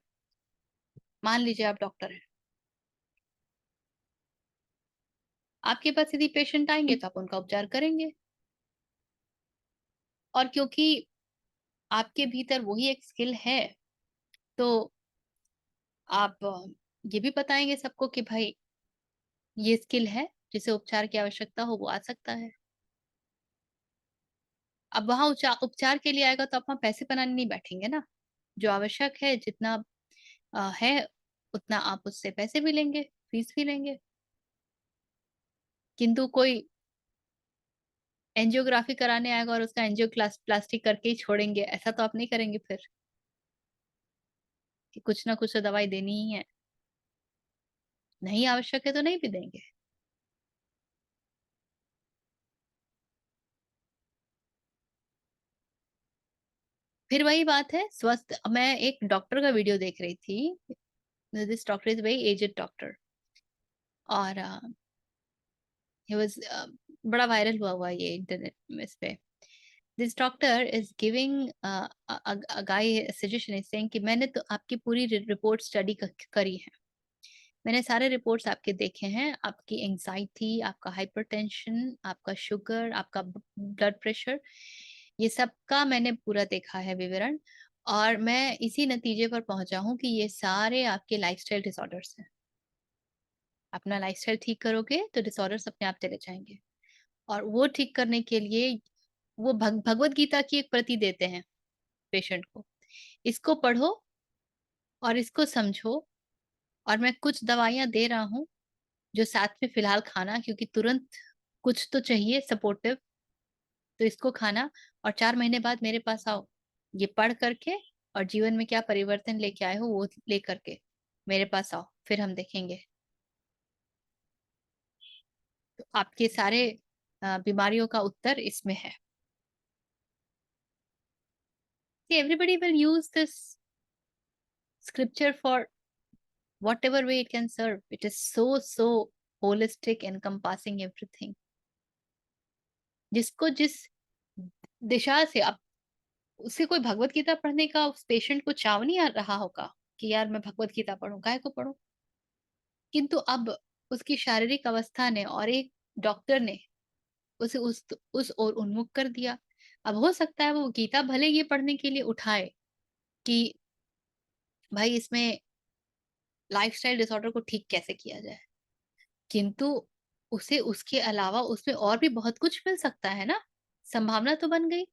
मान लीजिए आप डॉक्टर हैं, आपके पास यदि पेशेंट आएंगे तो आप उनका उपचार करेंगे। और क्योंकि आपके भीतर वही एक स्किल है, तो आप ये भी बताएंगे सबको कि भाई ये स्किल है, जिसे उपचार की आवश्यकता हो वो आ सकता है। अब वहां उपचार के लिए आएगा तो आप वहां पैसे बनाने नहीं बैठेंगे ना। जो आवश्यक है, जितना है उतना आप उससे पैसे भी लेंगे, फीस भी लेंगे। किंतु कोई एंजियोग्राफी कराने आएगा और उसका एंजियो प्लास्टिक करके ही छोड़ेंगे, ऐसा तो आप नहीं करेंगे फिर, कि कुछ ना कुछ तो दवाई देनी ही है। नहीं आवश्यक है तो नहीं भी देंगे। फिर वही बात है स्वस्थ। मैं एक डॉक्टर का वीडियो देख रही थी। This doctor is very aged doctor, और he was बड़ा वायरल हुआ ये इंटरनेट में इस पे। This doctor is giving a guy suggestion, is saying कि मैंने तो आपकी पूरी रिपोर्ट स्टडी करी है। मैंने सारे रिपोर्ट्स आपके देखे हैं, आपकी एंजाइटी, आपका हाइपरटेंशन, आपका शुगर, आपका ब्लड प्रेशर, ये सब का मैंने पूरा देखा है विवरण। और मैं इसी नतीजे पर पहुंचा हूं कि ये सारे आपके लाइफस्टाइल डिसऑर्डर्स हैं। अपना लाइफस्टाइल ठीक करोगे तो डिसऑर्डर्स अपने आप चले जाएंगे। और वो ठीक करने के लिए वो भगवत गीता की एक प्रति देते हैं पेशेंट को। इसको पढ़ो और इसको समझो, और मैं कुछ दवाइयां दे रहा हूँ जो साथ में फिलहाल खाना, क्योंकि तुरंत कुछ तो चाहिए सपोर्टिव, तो इसको खाना। और 4 महीने बाद मेरे पास आओ, ये पढ़ करके, और जीवन में क्या परिवर्तन लेके आए हो वो ले करके मेरे पास आओ, फिर हम देखेंगे। तो आपके सारे बीमारियों का उत्तर इसमें है। Everybody will use this scripture for whatever way it can serve. It is so holistic, encompassing everything. जिसको जिस दिशा से अब, उसे कोई भगवत गीता पढ़ने का उस पेशेंट को चाव नहीं आ रहा होगा कि यार मैं भगवत गीता पढूं, काहे को पढूं। किंतु अब उसकी शारीरिक अवस्था ने और एक डॉक्टर ने उसे उस ओर उन्मुख कर दिया। अब हो सकता है वो गीता भले ये पढ़ने के लिए उठाए कि भाई इसमें लाइफस्टाइल डिसऑर्डर को ठीक कैसे किया जाए, किंतु उसे उसके अलावा उसमें और भी बहुत कुछ मिल सकता है ना। संभावना तो बन गई,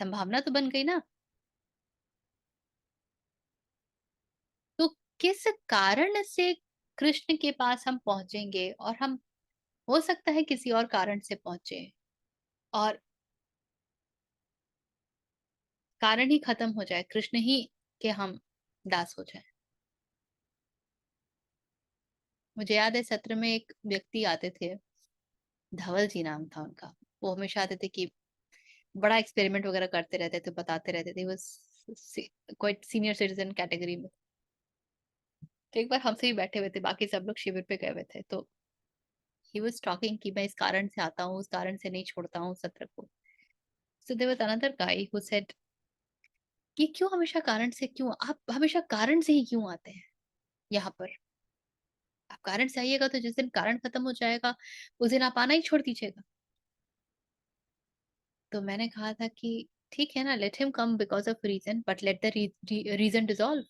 संभावना तो बन गई ना। तो किस कारण से कृष्ण के पास हम पहुंचेंगे, और हम हो सकता है किसी और कारण से पहुंचे, और कारण ही खत्म हो जाए, कृष्ण ही के हम दास हो जाए। मुझे याद है सत्र में एक व्यक्ति आते थे, धवल जी नाम था उनका। वो हमेशा आते थे कि बड़ा एक्सपेरिमेंट वगैरह करते रहते थे, बताते रहते थे। वो क्वाइट सीनियर सिटीजन कैटेगरी में। तो एक बार हमसे भी बैठे हुए थे, बाकी सब लोग शिविर पे गए हुए थे, तो ही वाज टॉकिंग कि मैं इस कारण से आता हूँ, उस कारण से नहीं छोड़ता हूँ सत्र को। So there was another guy who said कि क्यों हमेशा कारण से, क्यों आप हमेशा कारण से ही क्यों आते हैं यहाँ पर? आप कारण से आइएगा तो जिस दिन कारण खत्म हो जाएगा उस दिन आप आना ही छोड़ दीजिएगा। तो मैंने कहा था कि ठीक है ना, let him come because of reason, but let the reason dissolve.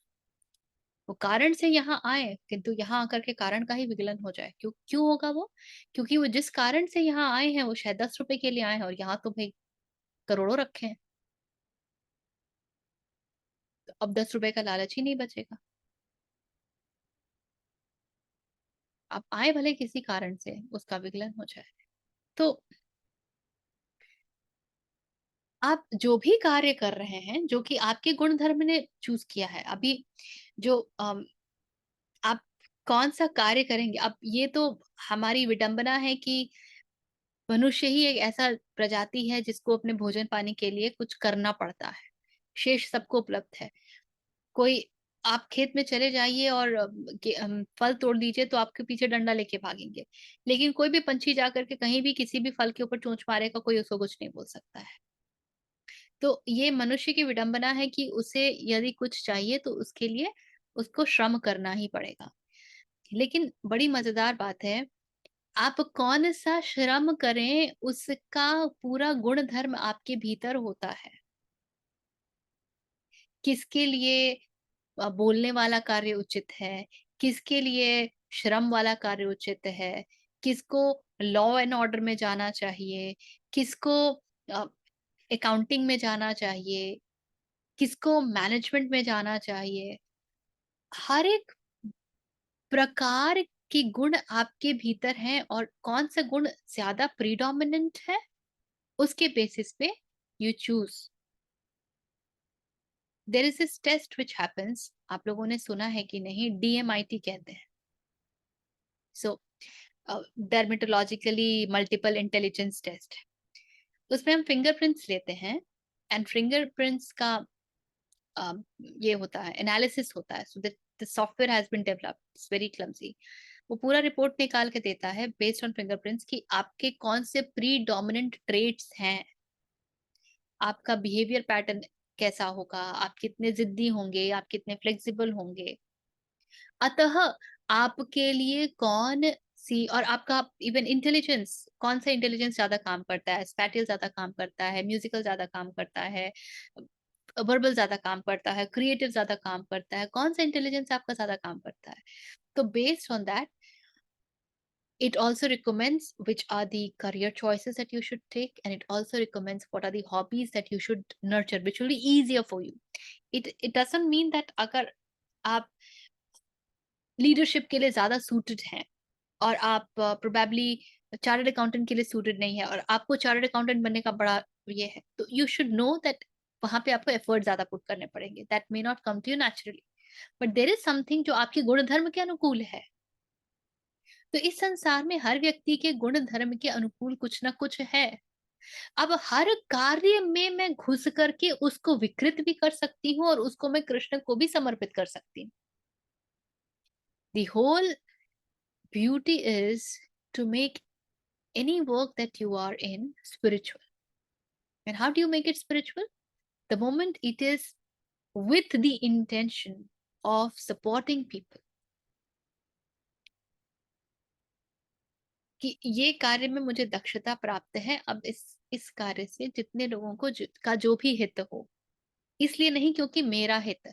वो कारण से यहाँ आए, किंतु यहाँ आकर के कारण का ही विघलन हो जाए। क्यों क्यों होगा वो? क्योंकि वो जिस कारण से यहाँ आए हैं वो शायद 10 रुपए के लिए आए हैं, और यहाँ तो भाई करोड़ों रखे हैं। तो अब 10 रुपए का लालच ही नहीं बचेगा। आप आए भले किसी कारण से, उसका विघलन हो जाए। तो आप जो भी कार्य कर रहे हैं, जो कि आपके गुण धर्म ने चूज किया है, अभी जो आप कौन सा कार्य करेंगे, अब ये तो हमारी विडंबना है कि मनुष्य ही एक ऐसा प्रजाति है जिसको अपने भोजन पानी के लिए कुछ करना पड़ता है। शेष सबको उपलब्ध है। कोई, आप खेत में चले जाइए और फल तोड़ दीजिए तो आपके पीछे डंडा लेके भागेंगे, लेकिन कोई भी पंछी जाकर के कहीं भी किसी भी फल के ऊपर चोंच मारेगा, कोई उसको कुछ नहीं बोल सकता है। तो ये मनुष्य की विडंबना है कि उसे यदि कुछ चाहिए तो उसके लिए उसको श्रम करना ही पड़ेगा। लेकिन बड़ी मजेदार बात है, आप कौन सा श्रम करें उसका पूरा गुण धर्म आपके भीतर होता है। किसके लिए बोलने वाला कार्य उचित है, किसके लिए श्रम वाला कार्य उचित है, किसको लॉ एंड ऑर्डर में जाना चाहिए, किसको अकाउंटिंग में जाना चाहिए, किसको मैनेजमेंट में जाना चाहिए। हर एक प्रकार के गुण आपके भीतर हैं, और कौन सा गुण ज्यादा प्रीडोमिनेंट है उसके बेसिस पे you choose. There is this test which happens, आप लोगों ने सुना है कि नहीं, DMIT कहते हैं। सो डर्मेटोलॉजिकली मल्टीपल इंटेलिजेंस टेस्ट। उसमें हम फिंगरप्रिंट्स लेते हैं, एंड फिंगरप्रिंट्स का ये होता है, एनालिसिस होता है। So the software has been developed, it's very clumsy. वो पूरा रिपोर्ट निकाल के देता है बेस्ड ऑन फिंगरप्रिंट्स कि आपके कौन से प्री डोमिनेंट ट्रेट्स हैं, आपका बिहेवियर पैटर्न कैसा होगा, आप कितने जिद्दी होंगे, आप कितने फ्लेक्सिबल होंगे। अतः आपके लिए कौन सी, और आपका इवन इंटेलिजेंस, कौन सा इंटेलिजेंस ज्यादा काम करता है, स्पैटियल ज्यादा काम करता है, म्यूजिकल ज्यादा काम करता है, वर्बल ज्यादा काम करता है, क्रिएटिव ज्यादा काम करता है, कौन सा इंटेलिजेंस आपका ज्यादा काम करता है। तो based on that it also recommends which are the career choices that you should take, and it also recommends what are the hobbies that you should nurture which will be easier for you. It doesn't mean that अगर आप leadership के लिए ज्यादा suited हैं और आप probably chartered accountant के लिए सूटेड नहीं है, और आपको चार्टर्ड अकाउंटेंट बनने का बड़ा ये है, तो यू शुड नो दैट वहां पे आपको एफर्ट ज्यादा पुट करने पड़ेंगे। That may not come to you naturally, but there is something जो आपके गुण धर्म के अनुकूल है। तो इस संसार में हर व्यक्ति के गुण धर्म के अनुकूल कुछ ना कुछ है। अब हर कार्य में मैं घुस करके उसको विकृत भी कर सकती हूँ, और उसको मैं कृष्ण को भी समर्पित कर सकती हूँ। The whole beauty is to make any work that you are in spiritual. And how do you make it spiritual? The moment it is with the intention of supporting people. कि ये कार्य में मुझे दक्षता प्राप्त है, अब इस कार्य से जितने लोगों को का जो भी हित हो, इसलिए नहीं क्योंकि मेरा हित है।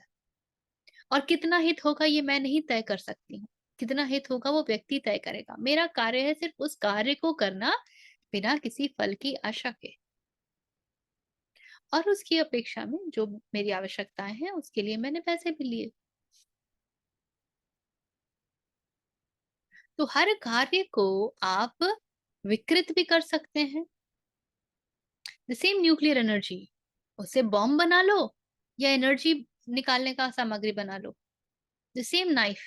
और कितना हित होगा ये मैं नहीं तय कर सकती हूँ, कितना हित होगा वो व्यक्ति तय करेगा। मेरा कार्य है सिर्फ उस कार्य को करना बिना किसी फल की आशा के, और उसकी अपेक्षा में जो मेरी आवश्यकताएं हैं उसके लिए मैंने पैसे भी लिए। तो हर कार्य को आप विकृत भी कर सकते हैं। द सेम न्यूक्लियर एनर्जी, उससे बॉम्ब बना लो या एनर्जी निकालने का सामग्री बना लो। द सेम नाइफ,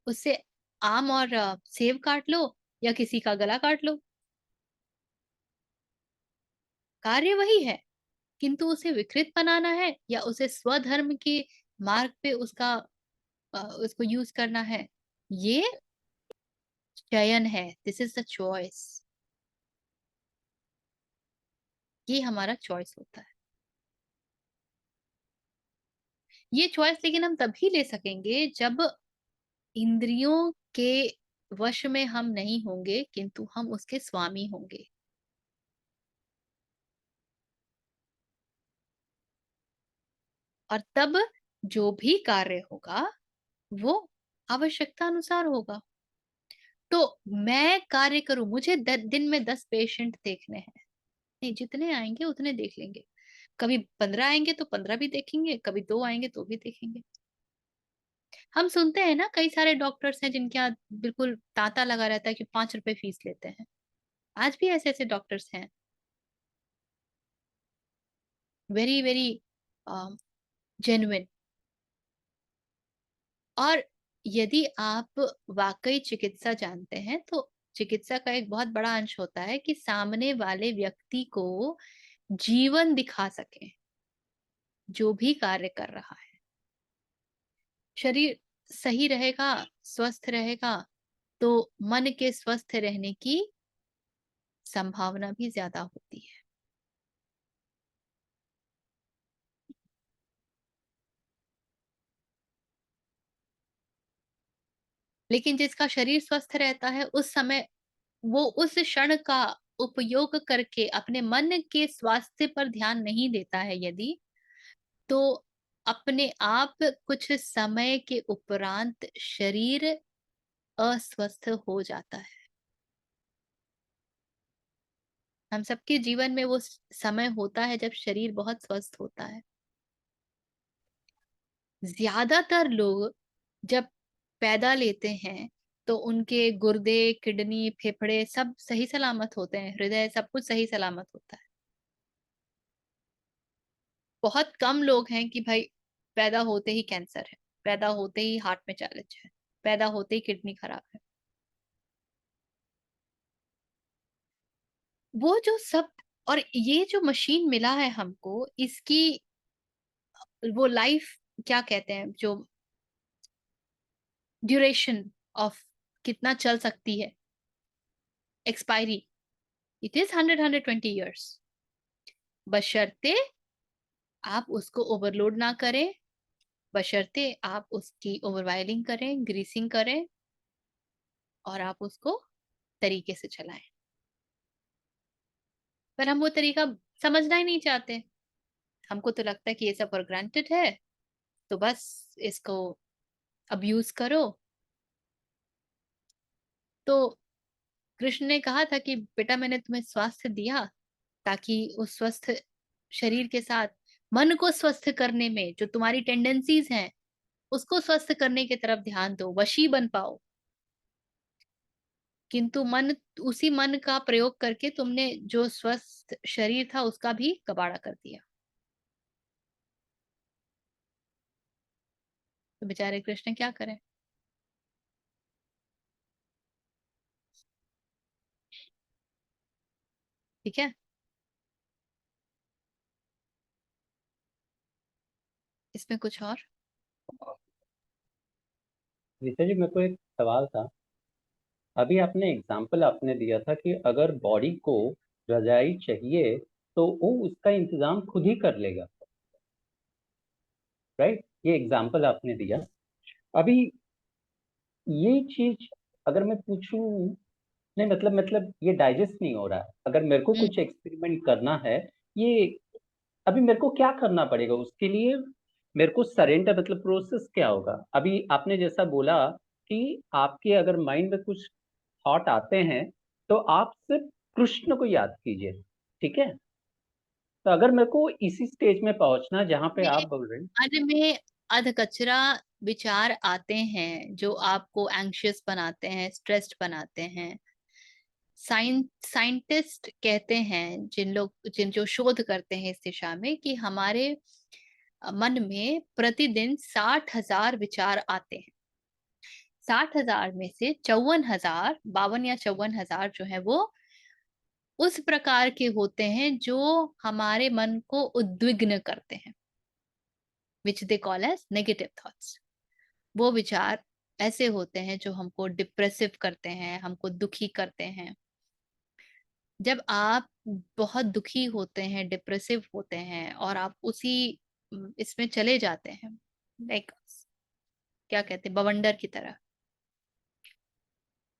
उससे आम और सेब काट लो या किसी का गला काट लो, कार्य वही है, किंतु उसे विकृत बनाना है या उसे स्वधर्म के मार्ग पे उसका उसको यूज करना है, ये चयन है, दिस इज द चॉइस, ये हमारा चॉइस होता है। ये चॉइस लेकिन हम तभी ले सकेंगे जब इंद्रियों के वश में हम नहीं होंगे, किंतु हम उसके स्वामी होंगे। और तब जो भी कार्य होगा वो आवश्यकता अनुसार होगा। तो मैं कार्य करूं, मुझे दिन में 10 पेशेंट देखने हैं, नहीं, जितने आएंगे उतने देख लेंगे। कभी 15 आएंगे तो 15 भी देखेंगे, कभी 2 आएंगे तो भी देखेंगे। हम सुनते हैं ना, कई सारे डॉक्टर्स हैं जिनके यहाँ बिल्कुल तांता लगा रहता है कि 5 रुपए फीस लेते हैं। आज भी ऐसे ऐसे डॉक्टर्स हैं, वेरी वेरी जेन्युइन। और यदि आप वाकई चिकित्सा जानते हैं तो चिकित्सा का एक बहुत बड़ा अंश होता है कि सामने वाले व्यक्ति को जीवन दिखा सके जो भी कार्य कर रहा है। शरीर सही रहेगा, स्वस्थ रहेगा, तो मन के स्वस्थ रहने की संभावना भी ज्यादा होती है। लेकिन जिसका शरीर स्वस्थ रहता है, उस समय वो उस क्षण का उपयोग करके अपने मन के स्वास्थ्य पर ध्यान नहीं देता है यदि, तो अपने आप कुछ समय के उपरांत शरीर अस्वस्थ हो जाता है। हम सबके जीवन में वो समय होता है जब शरीर बहुत स्वस्थ होता है। ज्यादातर लोग जब पैदा लेते हैं तो उनके गुर्दे, किडनी, फेफड़े सब सही सलामत होते हैं, हृदय सब कुछ सही सलामत होता है। बहुत कम लोग हैं कि भाई पैदा होते ही कैंसर है, पैदा होते ही हार्ट में चैलेंज है, पैदा होते ही किडनी खराब है। वो जो सब, और ये जो मशीन मिला है हमको, इसकी वो लाइफ, क्या कहते हैं, जो ड्यूरेशन ऑफ कितना चल सकती है, एक्सपायरी, इट इज 100-120 years, बशर्ते आप उसको ओवरलोड ना करें, बशर्ते आप उसकी ओवरवायलिंग करें, ग्रीसिंग करें, और आप उसको तरीके से चलाएं। पर हम वो तरीका समझना ही नहीं चाहते। हमको तो लगता है कि ये सब फॉर ग्रांटेड है, तो बस इसको अब्यूज करो। तो कृष्ण ने कहा था कि बेटा, मैंने तुम्हें स्वास्थ्य दिया ताकि उस स्वस्थ शरीर के साथ मन को स्वस्थ करने में जो तुम्हारी टेंडेंसीज हैं उसको स्वस्थ करने की तरफ ध्यान दो, वशी बन पाओ। किंतु उसी मन का प्रयोग करके तुमने जो स्वस्थ शरीर था उसका भी कबाड़ा कर दिया। तो बेचारे कृष्ण क्या करें। ठीक है, इसमें कुछ और? रीता जी, मेरे को एक सवाल था। अभी आपने एग्जाम्पल आपने दिया था कि अगर बॉडी को रजाई चाहिए तो वो उसका इंतजाम खुद ही कर लेगा, राइट? ये एग्जाम्पल आपने दिया। अभी ये चीज अगर मैं पूछूं, नहीं मतलब ये डाइजेस्ट नहीं हो रहा है, अगर मेरे को हम्म कुछ एक्सपेरिमेंट करना है, ये अभी मेरे को क्या करना पड़ेगा उसके लिए? मेरे को सरेंडर मतलब प्रोसेस क्या होगा? अभी आपने जैसा बोला कि आपके अगर माइंड में कुछ थॉट आते हैं तो आप सिर्फ कृष्ण को याद कीजिए, ठीक है? तो अगर मेरे को इसी स्टेज में पहुंचना जहां पे आप बोल रहे हैं। मन में अध कचरा विचार आते हैं जो आपको एंग्शियस बनाते हैं, स्ट्रेस्ड बनाते हैं। साइंटिस्ट कहते हैं, जिन जो शोध करते हैं इस दिशा में, कि हमारे मन में प्रतिदिन 60,000 विचार आते हैं। 60,000 में से 54,000, 52 या 54,000 जो है वो उस प्रकार के होते हैं जो हमारे मन को उद्विग्न करते हैं, which they call as negative thoughts. वो विचार ऐसे होते हैं जो हमको डिप्रेसिव करते हैं, हमको दुखी करते हैं। जब आप बहुत दुखी होते हैं, डिप्रेसिव होते हैं और आप उसी इसमें चले जाते हैं, लाइक क्या कहते हैं, बवंडर की तरह,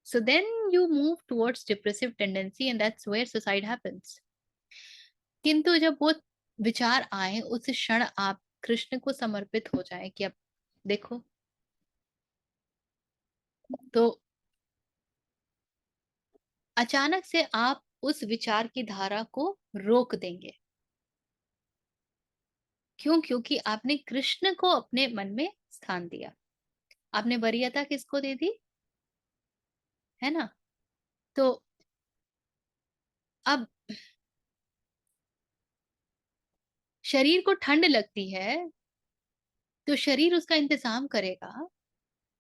so then you move towards depressive tendency and that's where suicide happens. किंतु जब वो विचार आए उस क्षण आप कृष्ण को समर्पित हो जाए कि अब देखो, तो अचानक से आप उस विचार की धारा को रोक देंगे। क्यों? क्योंकि आपने कृष्ण को अपने मन में स्थान दिया। आपने वरीयता किसको दे दी, है ना? तो अब शरीर को ठंड लगती है तो शरीर उसका इंतजाम करेगा।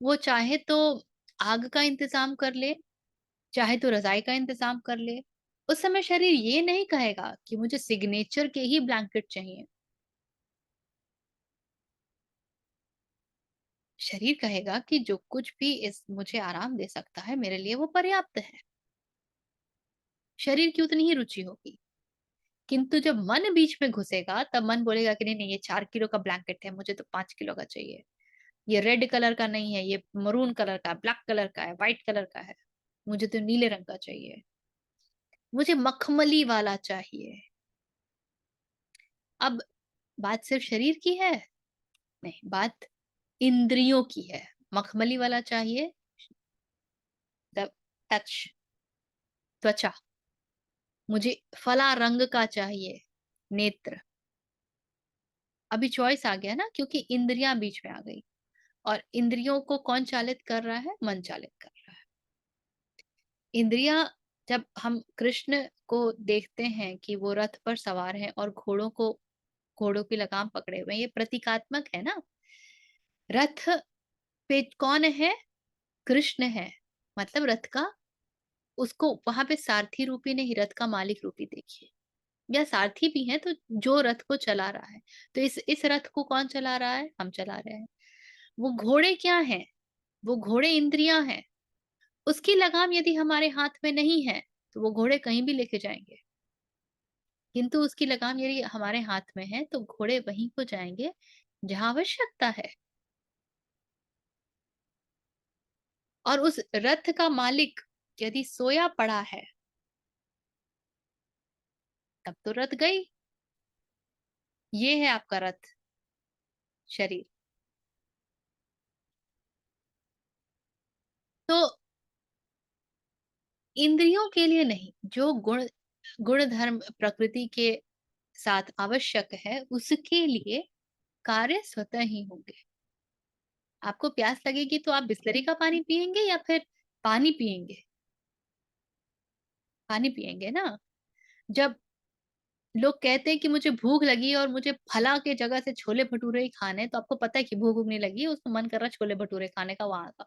वो चाहे तो आग का इंतजाम कर ले, चाहे तो रजाई का इंतजाम कर ले। उस समय शरीर ये नहीं कहेगा कि मुझे सिग्नेचर के ही ब्लैंकेट चाहिए। शरीर कहेगा कि जो कुछ भी इस मुझे आराम दे सकता है मेरे लिए वो पर्याप्त है। शरीर की उतनी ही रुचि होगी। किंतु जब मन बीच में घुसेगा तब मन बोलेगा कि नहीं नहीं, ये 4 किलो का ब्लैंकेट है, मुझे तो 5 किलो का चाहिए। ये रेड कलर का नहीं है, ये मरून कलर का, ब्लैक कलर का है, व्हाइट कलर का है, मुझे तो नीले रंग का चाहिए, मुझे मखमली वाला चाहिए। अब बात सिर्फ शरीर की है? नहीं, बात इंद्रियों की है। मखमली वाला चाहिए, टच, त्वचा। मुझे फला रंग का चाहिए, नेत्र। अभी चॉइस आ गया ना, क्योंकि इंद्रियां बीच में आ गई। और इंद्रियों को कौन चालित कर रहा है? मन चालित कर रहा है। इंद्रियां, जब हम कृष्ण को देखते हैं कि वो रथ पर सवार हैं और घोड़ों की लगाम पकड़े हुए हैं, ये प्रतीकात्मक है ना। रथ पे कौन है? कृष्ण है। मतलब रथ का, उसको वहां पे सारथी रूपी नहीं, रथ का मालिक रूपी देखिए। या सारथी भी है तो जो रथ को चला रहा है। तो इस रथ को कौन चला रहा है? हम चला रहे हैं। वो घोड़े क्या हैं? वो घोड़े इंद्रियां हैं। उसकी लगाम यदि हमारे हाथ में नहीं है तो वो घोड़े कहीं भी लेके जाएंगे। किंतु उसकी लगाम यदि हमारे हाथ में है तो घोड़े वहीं को जाएंगे जहां आवश्यकता है। और उस रथ का मालिक यदि सोया पड़ा है तब तो रथ गई। ये है आपका रथ, शरीर। तो इंद्रियों के लिए नहीं, जो गुण धर्म प्रकृति के साथ आवश्यक है उसके लिए कार्य स्वतः ही होंगे। आपको प्यास लगेगी तो आप बिस्लरी का पानी पिएंगे या फिर पानी पिएंगे? पानी पिएंगे ना। जब लोग कहते हैं कि मुझे भूख लगी और मुझे फला के जगह से छोले भटूरे ही खाने, तो आपको पता है कि भूख नहीं लगी, उसको मन कर रहा छोले भटूरे खाने का, वहां का।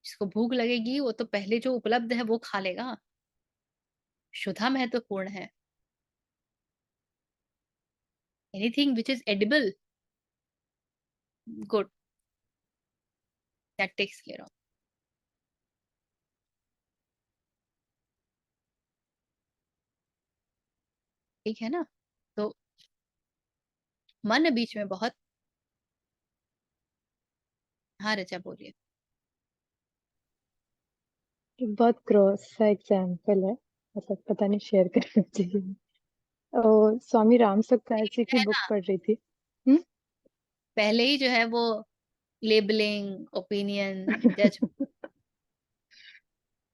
जिसको भूख लगेगी वो तो पहले जो उपलब्ध है वो खा लेगा। शुद्धा महत्वपूर्ण है। Anything which is edible, good, that takes care of. ठीक है ना? तो मन बीच में बहुत, हाँ रचा बोलिए। एक बहुत ग्रॉस सा एग्जाम्पल है, मतलब पता नहीं शेयर करना चाहिए। स्वामी राम सकाल जी की है बुक ना, पढ़ रही थी। हम्म। पहले ही जो है वो लेबलिंग, ओपिनियन, जज।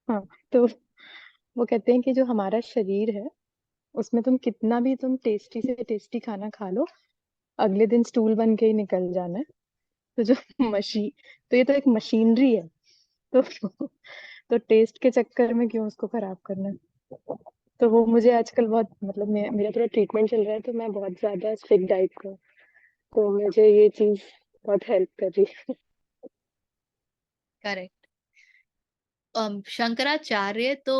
हाँ, तो वो कहते हैं कि जो हमारा शरीर है उसमें तुम टेस्टी से टेस्टी खाना खा लो, अगले दिन स्टूल बन के ही निकल जाना है। तो जो मशीन, तो ये तो एक मशीनरी है। तो तो टेस्ट के चक्कर में क्यों उसको खराब करना है? तो वो मुझे आजकल बहुत, मतलब मेरा थोड़ा ट्रीटमेंट चल रहा है तो मैं बहुत ज्यादा स्ट्रिक्ट डाइट कर, तो मुझे ये चीज बहुत हेल्प कर रही है। करेक्ट। शंकराचार्य तो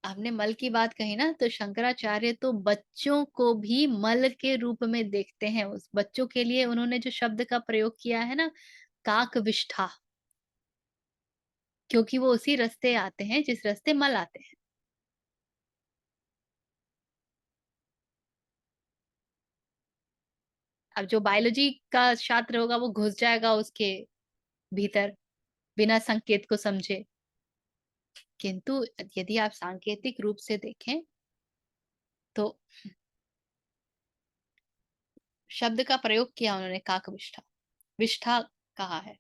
आपने मल की बात कही ना, तो शंकराचार्य तो बच्चों को भी मल के रूप में देखते हैं। उस बच्चों के लिए उन्होंने जो शब्द का प्रयोग किया है ना, काकविष्ठा, क्योंकि वो उसी रास्ते आते हैं जिस रास्ते मल आते हैं। अब जो बायोलॉजी का छात्र होगा वो घुस जाएगा उसके भीतर बिना संकेत को समझे, किंतु यदि आप सांकेतिक रूप से देखें तो शब्द का प्रयोग किया उन्होंने, काकविष्ठा, विष्ठा कहा है।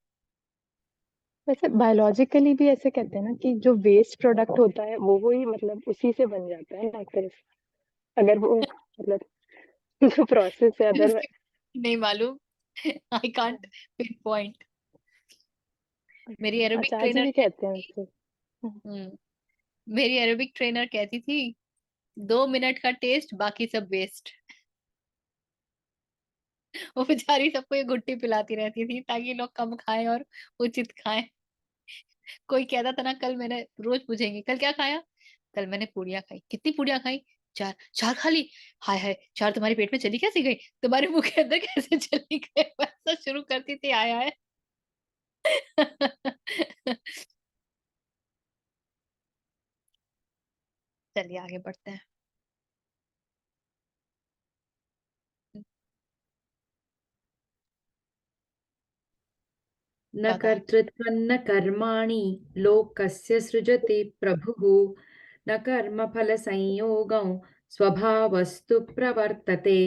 वैसे बायोलॉजिकली भी ऐसे कहते हैं ना कि जो वेस्ट प्रोडक्ट होता है वो ही मतलब उसी से बन जाता है ना, फिर अगर वो मतलब जो प्रोसेस है उसके अदरवाइज। नहीं मालूम, आई कांट पिन पॉइंट। मेरी एरोबिक आचार्य जी ट्रेनर भी कहते हैं कहती उससे। मेरी एरोबिक ट्रेनर कहती थी 2 मिनट का टेस्ट, बाकी सब वेस्ट। वो बेचारी सबको ये घुट्टी पिलाती रहती थी ताकि लोग कम खाएं और उचित खाएं। कोई कहता था ना, कल मैंने, रोज पूछेंगे कल क्या खाया, कल मैंने पूड़ियाँ खाई। कितनी पूड़ियाँ खाई? 4। 4 खा ली? हाय हाय, 4 तुम्हारे पेट में चली कैसे गई? तुम्हारे मुंह के अंदर कैसे चली गई? वैसा शुरू करती थी, आय हाय। चलिए आगे बढ़ते हैं। न 14। कर्तृत्वं न कर्माणि लोकस्य सृजति प्रभुः न कर्मफलसंयोगं स्वभावस्तु प्रवर्तते।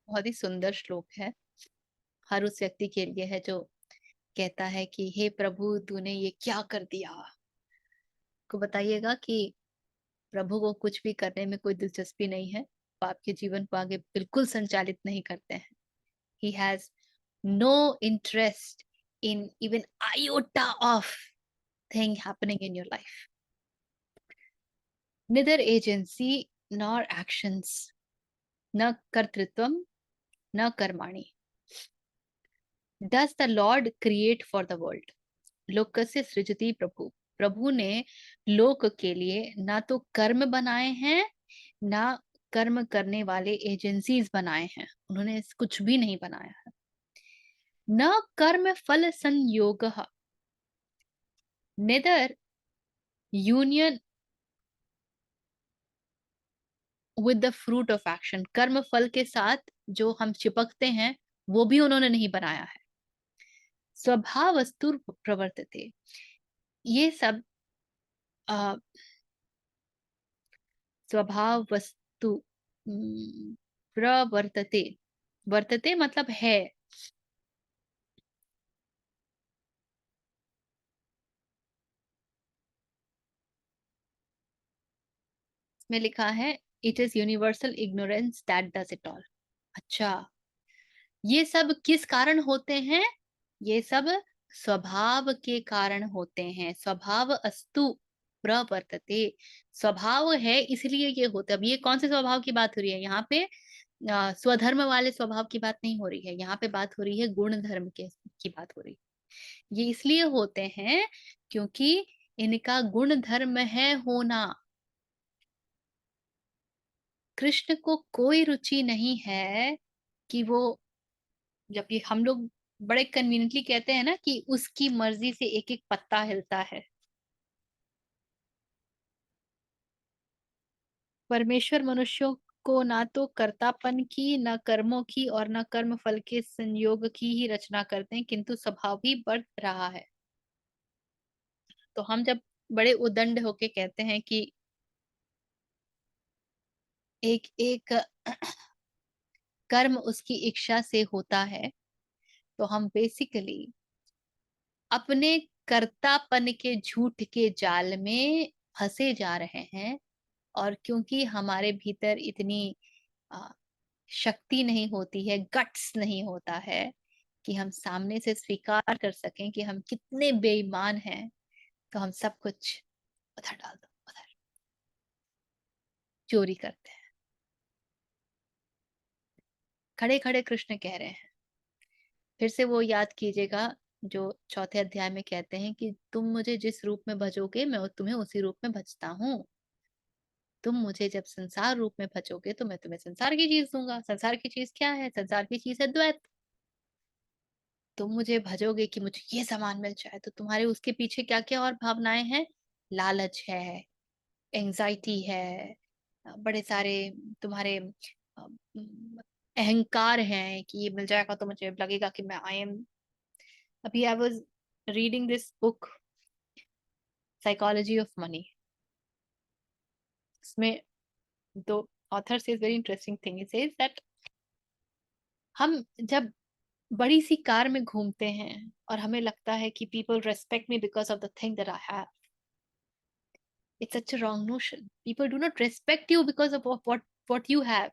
बहुत ही सुंदर श्लोक है, हर उस व्यक्ति के लिए है जो कहता है कि हे प्रभु तूने ये क्या कर दिया। को बताइएगा कि प्रभु को कुछ भी करने में कोई दिलचस्पी नहीं है, वो आपके जीवन को आगे बिल्कुल संचालित नहीं करते हैं। He has no interest in even iota of thing happening in your life. Neither agency nor actions, न कर्तृत्वम न कर्माणि, does the Lord create for the world. लोकस्य सृजति प्रभु, प्रभु ने लोक के लिए ना तो कर्म बनाए हैं ना कर्म करने वाले एजेंसीज बनाए हैं, उन्होंने कुछ भी नहीं बनाया है। न कर्म फल संयोग, neither union with the fruit of action, कर्म फल के साथ जो हम चिपकते हैं वो भी उन्होंने नहीं बनाया है। स्वभाव वस्तु प्रवर्तते, ये सब स्वभाव वस्तु प्रवर्तते, वर्तते मतलब है। इसमें लिखा है it is universal ignorance that does it all. अच्छा, ये सब किस कारण होते हैं? ये सब स्वभाव के कारण होते हैं। स्वभाव अस्तु प्रवर्तते, स्वभाव है इसलिए ये होता है। अब ये कौन से स्वभाव की बात हो रही है यहाँ पे? स्वधर्म वाले स्वभाव की बात नहीं हो रही है, यहाँ पे बात हो रही है गुण धर्म के की बात हो रही है। ये इसलिए होते हैं क्योंकि इनका गुण धर्म है होना। कृष्ण को कोई रुचि नहीं है कि वो, जब ये हम लोग बड़े कन्वीनियंटली कहते हैं ना कि उसकी मर्जी से एक एक पत्ता हिलता है, परमेश्वर मनुष्यों को ना तो कर्तापन की, न कर्मों की और न कर्म फल के संयोग की ही रचना करते हैं, किंतु स्वभाव ही बढ़ रहा है। तो हम जब बड़े उदंड होके कहते हैं कि एक एक कर्म उसकी इच्छा से होता है, तो हम बेसिकली अपने कर्तापन के झूठ के जाल में फंसे जा रहे हैं। और क्योंकि हमारे भीतर इतनी आ, शक्ति नहीं होती है, गट्स नहीं होता है कि हम सामने से स्वीकार कर सकें कि हम कितने बेईमान हैं, तो हम सब कुछ उधर डाल दो, उधर चोरी करते हैं। खड़े खड़े कृष्ण कह रहे हैं, फिर से वो याद कीजिएगा जो चौथे अध्याय में कहते हैं कि तुम मुझे जिस रूप में भजोगे मैं तुम्हें उसी रूप में भजता हूँ। तुम मुझे जब संसार रूप में भजोगे तो मैं तुम्हें संसार की चीज दूंगा। संसार की चीज क्या है? संसार की चीज है द्वैत। तुम मुझे भजोगे कि मुझे ये सामान मिल जाए, तो तुम्हारे उसके पीछे क्या क्या और भावनाएं हैं? लालच है, एंजाइटी है, बड़े सारे तुम्हारे अहंकार हैं कि ये मिल जाएगा तो मुझे लगेगा कि मैं आई एम। अभी I was reading this book psychology of money. इसमें दो author says very interesting thing. It says that हम जब बड़ी सी कार में घूमते हैं और हमें लगता है कि people respect me because of the thing that I have, it's such a wrong notion. People do not respect you because of what you have.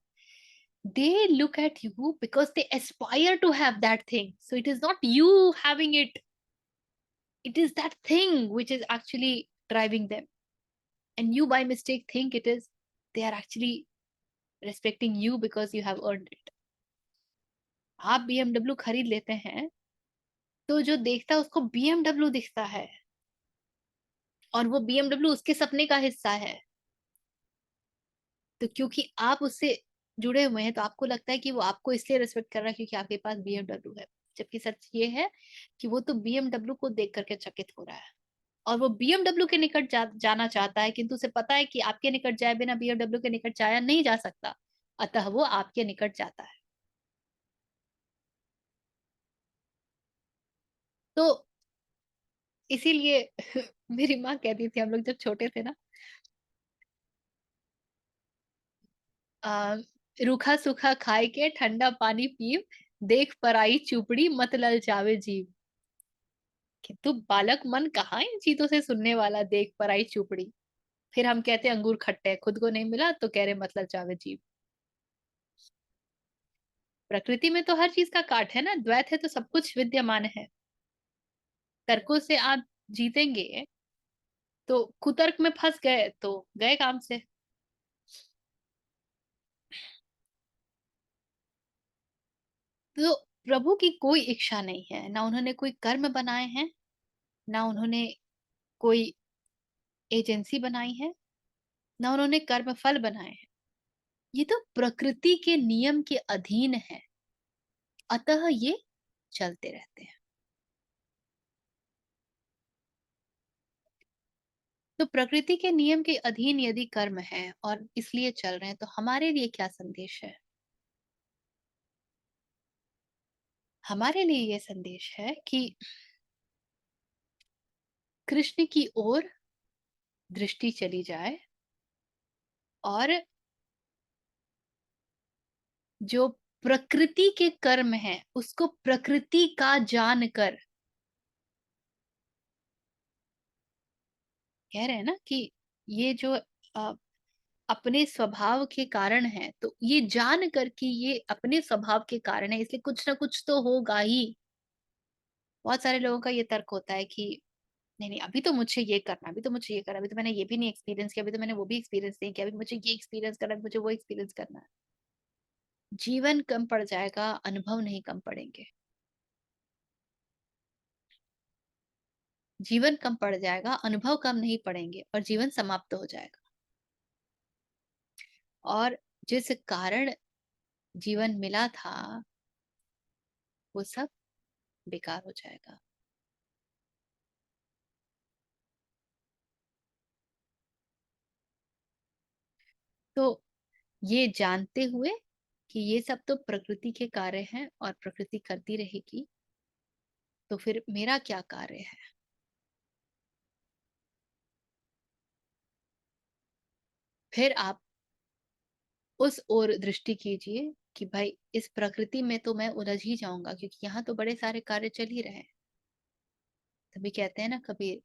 They look at you because they aspire to have that thing. So it is not you having it, it is that thing which is actually driving them. And you by mistake think it is, they are actually respecting you because you have earned it. आप BMW खरीद लेते हैं तो जो देखता है उसको BMW दिखता है, और वो BMW उसके सपने का हिस्सा है। तो क्योंकि आप उससे जुड़े हुए हैं तो आपको लगता है कि वो आपको इसलिए रिस्पेक्ट कर रहा है क्योंकि आपके पास BMW है। जबकि सच ये है कि वो तो BMW को देख करके चकित हो रहा है, और वो BMW के निकट जाना चाहता है, किंतु उसे पता है कि आपके निकट जाए बिना BMW के निकट जाया नहीं जा सकता, अतः वो आपके निकट जाता है। तो इसीलिए मेरी माँ कहती थी, हम लोग जब छोटे थे ना, रूखा सूखा खाए के ठंडा पानी पीव, देख पराई चुपड़ी मत ललचावे जीव। किंतु बालक मन कहाँ इन चीजों से सुनने वाला, देख पराई चुपड़ी। फिर हम कहते अंगूर खट्टे हैं, खुद को नहीं मिला तो कह रहे मत ललचावे जीव। प्रकृति में तो हर चीज का काट है ना, द्वैत है तो सब कुछ विद्यमान है। तर्कों से आप जीतेंगे तो कुतर्क में फंस गए तो गए काम से। तो प्रभु की कोई इच्छा नहीं है, ना उन्होंने कोई कर्म बनाए हैं, ना उन्होंने कोई एजेंसी बनाई है, ना उन्होंने कर्म फल बनाए हैं। ये तो प्रकृति के नियम के अधीन है, अतः ये चलते रहते हैं। तो प्रकृति के नियम के अधीन यदि कर्म है और इसलिए चल रहे हैं, तो हमारे लिए क्या संदेश है? हमारे लिए ये संदेश है कि कृष्ण की ओर दृष्टि चली जाए, और जो प्रकृति के कर्म है उसको प्रकृति का जानकर, कह रहे हैं ना कि ये जो अपने स्वभाव के कारण है, तो ये जान कर कि ये अपने स्वभाव के कारण है, इसलिए कुछ ना कुछ तो होगा ही। बहुत सारे लोगों का ये तर्क होता है कि नहीं नहीं, अभी तो मुझे ये करना, अभी तो मुझे ये करना, अभी तो मैंने ये भी नहीं एक्सपीरियंस किया, अभी तो मैंने वो भी एक्सपीरियंस नहीं किया, अभी मुझे ये एक्सपीरियंस करना है, मुझे वो एक्सपीरियंस करना है। जीवन कम पड़ जाएगा, अनुभव नहीं कम पड़ेंगे। जीवन कम पड़ जाएगा, अनुभव कम नहीं पड़ेंगे, और जीवन समाप्त हो जाएगा। और जिस कारण जीवन मिला था वो सब बेकार हो जाएगा। तो ये जानते हुए कि ये सब तो प्रकृति के कार्य हैं और प्रकृति करती रहेगी, तो फिर मेरा क्या कार्य है? फिर आप उस ओर दृष्टि कीजिए कि भाई इस प्रकृति में तो मैं उलझ ही जाऊंगा, क्योंकि यहाँ तो बड़े सारे कार्य चल ही रहे हैं। तभी कहते हैं ना, कबीर,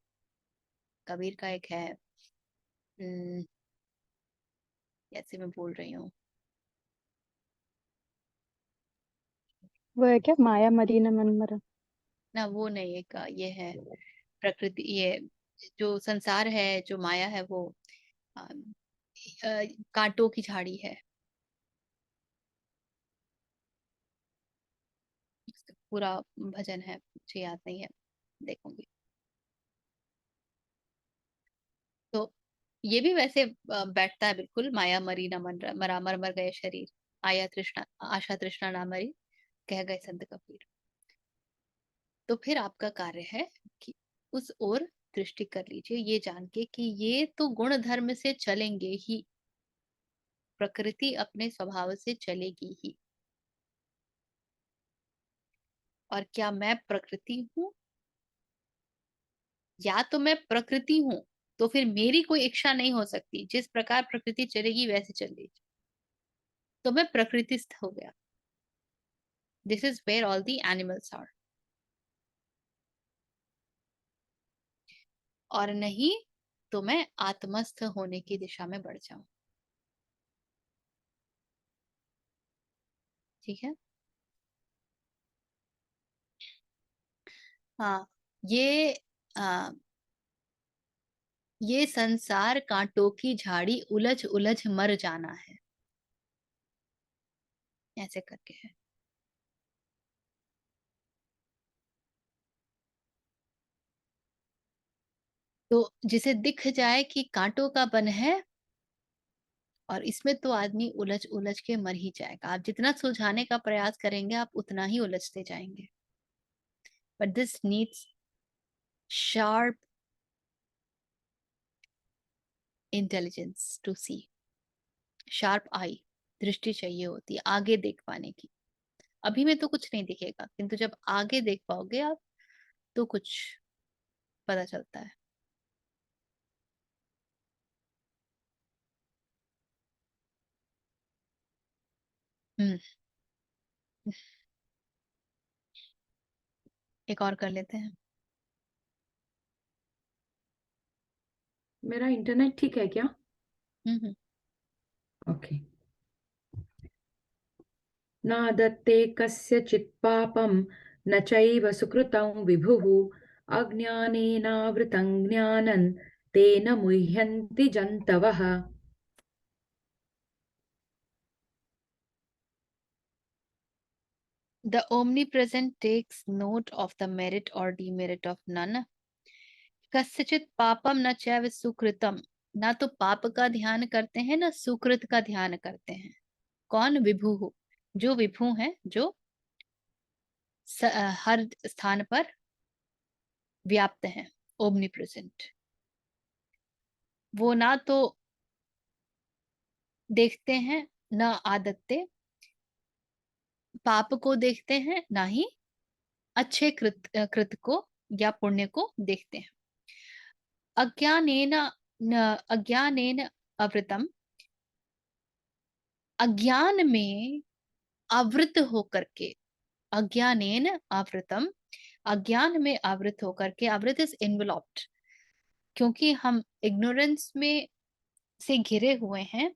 कबीर का एक है, कैसे मैं बोल रही हूँ, वो है क्या, माया मरी न मन मरा? ना वो नहीं, एक ये है प्रकृति, ये जो संसार है, जो माया है, वो अ, कांटों की झाड़ी है। पूरा भजन है, मुझे याद नहीं है, देखूंगी। तो ये भी वैसे बैठता है बिल्कुल, माया मरी न मरा, मर मर गए शरीर, आया तृष्णा आशा तृष्णा ना मरी, कह गए संत कबीर। तो फिर आपका कार्य है कि उस ओर दृष्टि कर लीजिए, ये जान के कि ये तो गुण धर्म से चलेंगे ही, प्रकृति अपने स्वभाव से चलेगी ही। और क्या मैं प्रकृति हूं? या तो मैं प्रकृति हूं, तो फिर मेरी कोई इच्छा नहीं हो सकती, जिस प्रकार प्रकृति चलेगी वैसे चलेगी, तो मैं प्रकृतिस्थ हो गया। This is where all the animals are. और नहीं तो मैं आत्मस्थ होने की दिशा में बढ़ जाऊं। ठीक है। हाँ, ये आ, ये संसार कांटों की झाड़ी, उलझ उलझ मर जाना है, ऐसे करके है। तो जिसे दिख जाए कि कांटों का बन है और इसमें तो आदमी उलझ उलझ के मर ही जाएगा। आप जितना सुलझाने का प्रयास करेंगे आप उतना ही उलझते जाएंगे। But this needs sharp intelligence to see, sharp eye, दृष्टि चाहिए होती है आगे देख पाने की। अभी में तो कुछ नहीं दिखेगा, किंतु जब आगे देख पाओगे आप तो कुछ पता चलता है। हम्म। एक और कर लेते हैं। मेरा इंटरनेट ठीक है क्या? हम्म। ओके। न दत्ते कस्यचित् पापं न चैव सुकृतं विभुः अज्ञानेनावृतं ज्ञानं तेन मुह्यन्ति जन्तवः। The omnipresent takes note of the merit or demerit of none. कस्यचित पापम न चैव सुकृतम, ना तो पाप का ध्यान करते हैं ना सुकृत का ध्यान करते हैं। कौन? विभु, जो विभु हैं, जो हर स्थान पर व्याप्त हैं, ओमनी प्रेजेंट। वो ना तो देखते हैं, ना आदत्ते पाप को देखते हैं, ना ही अच्छे कृत को या पुण्य को देखते हैं। अज्ञानेन अज्ञानेन आवृतम, अज्ञान में आवृत होकर के, अज्ञानेन आवृतम, अज्ञान में आवृत होकर के, आवृत इज इन्वेलप्ड, क्योंकि हम इग्नोरेंस में से घिरे हुए हैं।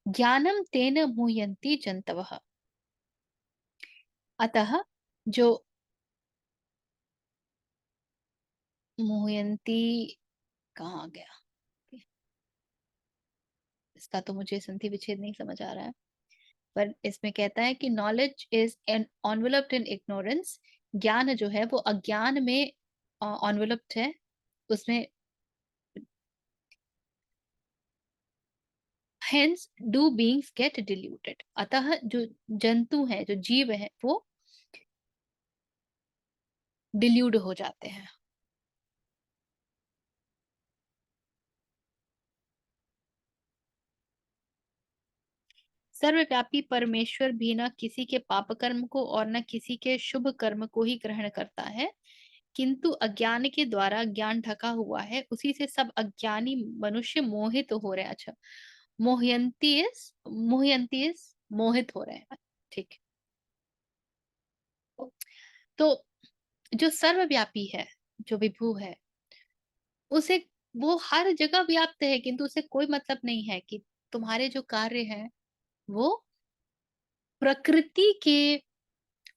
ज्ञानम तेन मुह्यन्ति जंतवः, अतः जो मुह्यन्ति कहाँ गया, इसका तो मुझे संधि विच्छेद नहीं समझ आ रहा है, पर इसमें कहता है कि knowledge is enveloped in ignorance, ज्ञान जो है वो अज्ञान में एनवेलप्ड है, उसमें hence do beings get deluded, अतः जो जंतु है, जो जीव है, वो डिल्यूड हो जाते हैं। सर्वव्यापी परमेश्वर भी न किसी के पाप कर्म को और न किसी के शुभ कर्म को ही ग्रहण करता है, किंतु अज्ञान के द्वारा ज्ञान ढका हुआ है, उसी से सब अज्ञानी मनुष्य मोहित हो रहे हैं। अच्छा, मोहयंती इज मोहित हो रहे हैं। ठीक। तो जो सर्वव्यापी है, जो विभु है, उसे, वो हर जगह व्याप्त है, किंतु उसे कोई मतलब नहीं है कि तुम्हारे जो कार्य हैं वो प्रकृति के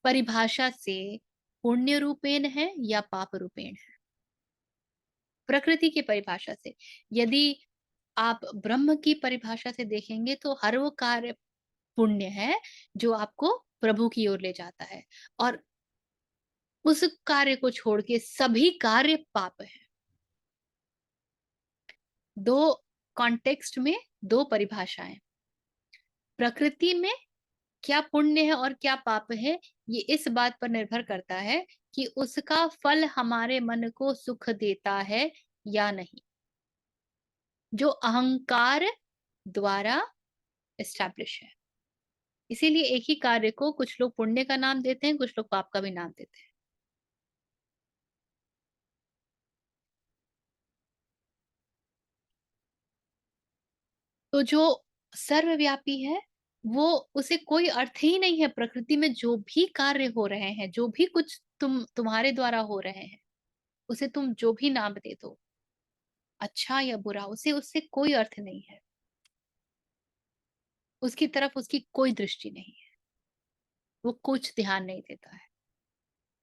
परिभाषा से पुण्य रूपेण है या पाप रूपेण है। प्रकृति की परिभाषा से, यदि आप ब्रह्म की परिभाषा से देखेंगे तो हर वो कार्य पुण्य है जो आपको प्रभु की ओर ले जाता है। और उस कार्य को छोड़ के सभी कार्य पाप है। दो कॉन्टेक्स्ट में दो परिभाषाएं। प्रकृति में क्या पुण्य है और क्या पाप है, ये इस बात पर निर्भर करता है कि उसका फल हमारे मन को सुख देता है या नहीं, जो अहंकार द्वारा एस्टैब्लिश है। इसीलिए एक ही कार्य को कुछ लोग पुण्य का नाम देते हैं, कुछ लोग पाप का भी नाम देते हैं। तो जो सर्वव्यापी है वो, उसे कोई अर्थ ही नहीं है प्रकृति में जो भी कार्य हो रहे हैं, जो भी कुछ तुम्हारे द्वारा हो रहे हैं, उसे तुम जो भी नाम दे दो, अच्छा या बुरा, उसे उससे कोई अर्थ नहीं है। उसकी तरफ उसकी कोई दृष्टि नहीं है, वो कुछ ध्यान नहीं देता है।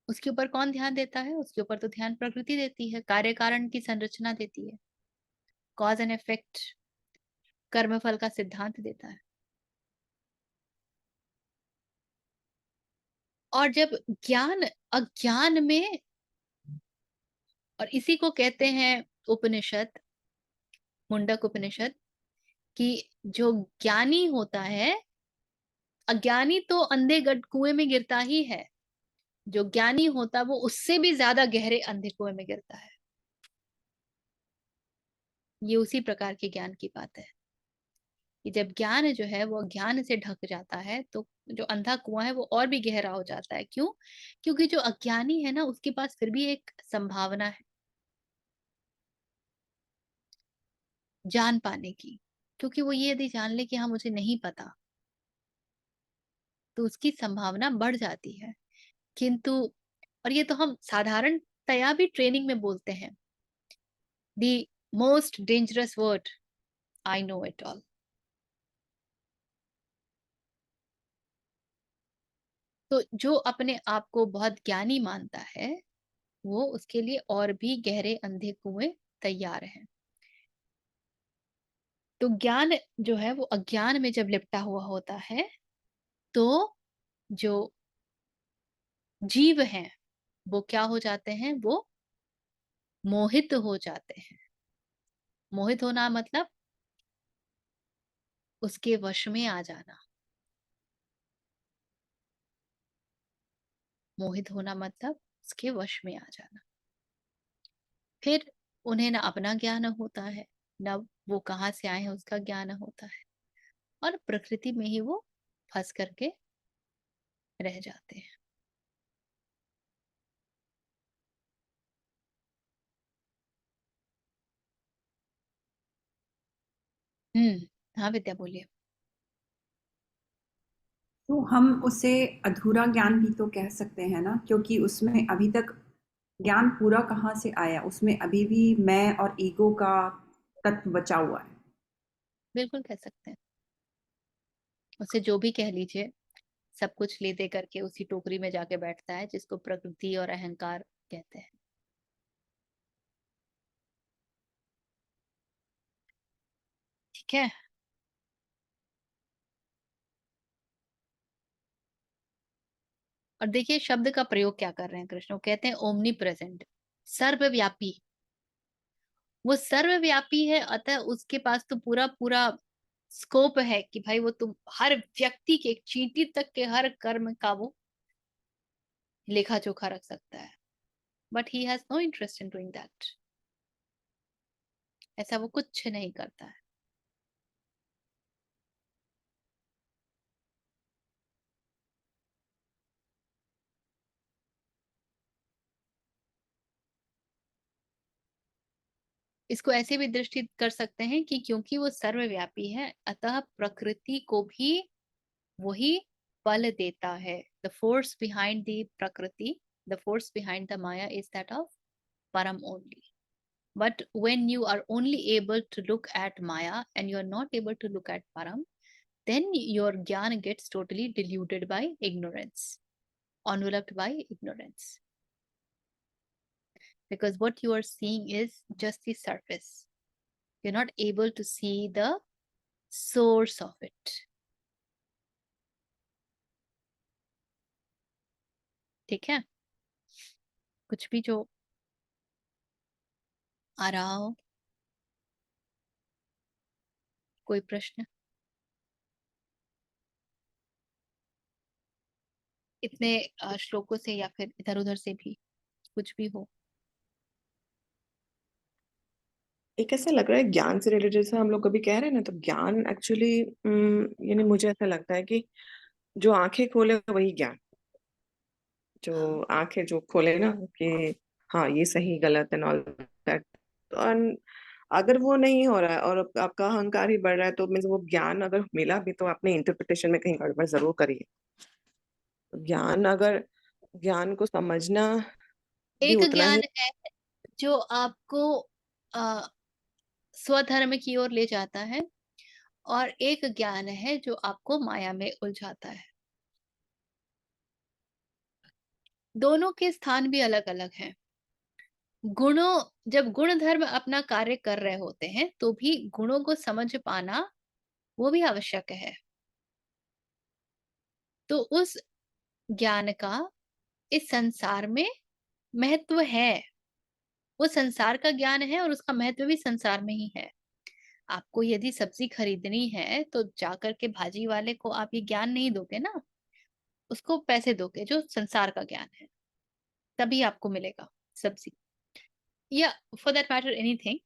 उसके ऊपर कौन ध्यान देता है? उसके ऊपर तो ध्यान प्रकृति देती है, कार्य कारण की संरचना देती है, कॉज एंड इफेक्ट, कर्मफल का सिद्धांत देता है। और जब ज्ञान अज्ञान में, और इसी को कहते हैं उपनिषद, मुंडक उपनिषद, कि जो ज्ञानी होता है, अज्ञानी तो अंधे कुएं में गिरता ही है, जो ज्ञानी होता है वो उससे भी ज्यादा गहरे अंधे कुएं में गिरता है। ये उसी प्रकार के ज्ञान की बात है कि जब ज्ञान जो है वो अज्ञान से ढक जाता है तो जो अंधा कुआं है वो और भी गहरा हो जाता है। क्यों? क्योंकि जो अज्ञानी है ना, उसके पास फिर भी एक संभावना है जान पाने की, क्योंकि वो ये यदि जान ले कि हाँ मुझे नहीं पता, तो उसकी संभावना बढ़ जाती है। किंतु, और ये तो हम साधारणतया भी ट्रेनिंग में बोलते हैं, the most dangerous word, I know it all. तो जो अपने आप को बहुत ज्ञानी मानता है, वो उसके लिए और भी गहरे अंधे कुएं तैयार हैं। तो ज्ञान जो है वो अज्ञान में जब लिपटा हुआ होता है, तो जो जीव हैं वो क्या हो जाते हैं? वो मोहित हो जाते हैं। मोहित होना मतलब उसके वश में आ जाना। मोहित होना मतलब उसके वश में आ जाना। फिर उन्हें ना अपना ज्ञान होता है, ना वो कहाँ से आए हैं उसका ज्ञान होता है, और प्रकृति में ही वो फंस करके रह जाते हैं। हाँ विद्या बोलिए। तो हम उसे अधूरा ज्ञान भी तो कह सकते हैं ना, क्योंकि उसमें अभी तक ज्ञान पूरा कहाँ से आया, उसमें अभी भी मैं और ईगो का तत्व बचा हुआ है। बिल्कुल कह सकते हैं, उसे जो भी कह लीजिए, सब कुछ ले दे करके उसी टोकरी में जाके बैठता है जिसको प्रकृति और अहंकार कहते हैं। ठीक है। और देखिए शब्द का प्रयोग क्या कर रहे हैं कृष्ण, वो कहते हैं ओमनी प्रेजेंट, सर्वव्यापी। वो सर्वव्यापी है, अतः उसके पास तो पूरा पूरा स्कोप है कि भाई वो तुम हर व्यक्ति के, एक चींटी तक के हर कर्म का वो लेखा जोखा रख सकता है। But he has no interest in doing that. ऐसा वो कुछ नहीं करता है। इसको ऐसे भी दृष्टि कर सकते हैं कि क्योंकि वो सर्वव्यापी है, अतः प्रकृति को भी वही बल देता है। द फोर्स बिहाइंड द प्रकृति, the force behind the Maya is that of param only. But when you are only able to look at maya and you are not able to look at param, then your jnana gets totally diluted by ignorance, enveloped by ignorance, because what you are seeing is just the surface. You're not able to see the source of it. ठीक है। कुछ भी जो आ रहा हो, कोई प्रश्न? इतने श्लोकों से या फिर इधर उधर से भी कुछ भी हो। एक ऐसा लग रहा है ज्ञान से रिलेटेड, जैसे हम लोग कभी कह रहे हैं ना, तो ज्ञान एक्चुअली यानी मुझे ऐसा लगता है कि जो आंखें खोले वही ज्ञान। जो आंखें जो खोले ना कि हाँ ये सही गलत एंड ऑल दैट, अगर वो नहीं हो रहा है और आपका अहंकार ही बढ़ रहा है, तो मीन्स वो ज्ञान अगर मिला भी तो आपने इंटरप्रिटेशन में कहीं गड़बड़ जरूर करी है। ज्ञान अगर ज्ञान को समझना भी एक उतना ज्ञान ही। है जो आपको स्वधर्म की ओर ले जाता है, और एक ज्ञान है जो आपको माया में उलझाता है। दोनों के स्थान भी अलग अलग हैं। जब गुण धर्म अपना कार्य कर रहे होते हैं तो भी गुणों को समझ पाना वो भी आवश्यक है। तो उस ज्ञान का इस संसार में महत्व है। वो संसार का ज्ञान है और उसका महत्व भी संसार में ही है। आपको यदि सब्जी खरीदनी है तो जाकर के भाजी वाले को आप ये ज्ञान नहीं दोगे ना, उसको पैसे दोगे जो संसार का ज्ञान है, तभी आपको मिलेगा सब्जी, या for that matter anything,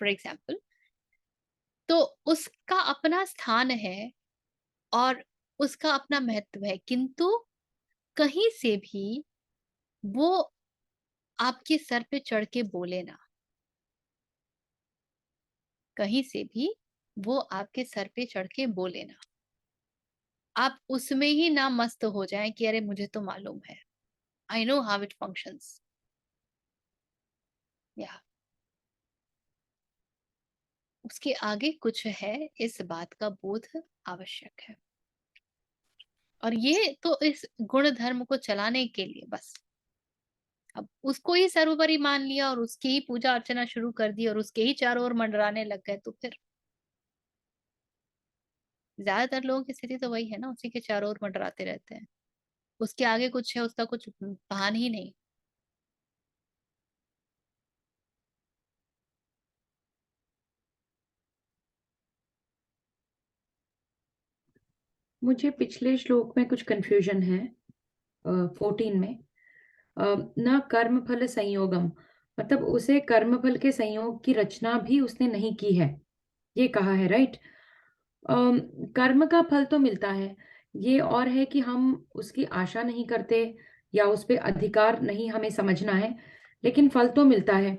for example. तो उसका अपना स्थान है और उसका अपना महत्व है, किंतु कहीं से भी वो आपके सर पे चढ़ के बोले ना, कहीं से भी वो आपके सर पे चढ़ के बोले ना। आप उसमें ही ना मस्त हो जाएं कि अरे मुझे तो मालूम है, I know how it functions. या उसके आगे कुछ है, इस बात का बोध आवश्यक है। और ये तो इस गुण धर्म को चलाने के लिए बस, अब उसको ही सर्वोपरि मान लिया और उसकी ही पूजा अर्चना शुरू कर दी और उसके ही चारों ओर मंडराने लग गए, तो फिर ज्यादातर लोगों की स्थिति तो वही है ना, उसी के चारों ओर मंडराते रहते हैं। उसके आगे कुछ है, उसका कुछ भान ही नहीं। मुझे पिछले श्लोक में कुछ कंफ्यूजन है। 14 में न कर्म फल संयोगम, मतलब उसे कर्म फल के संयोग की रचना भी उसने नहीं की है, ये कहा है, राइट? कर्म का फल तो मिलता है, ये और है कि हम उसकी आशा नहीं करते या उस पे अधिकार नहीं हमें समझना है, लेकिन फल तो मिलता है।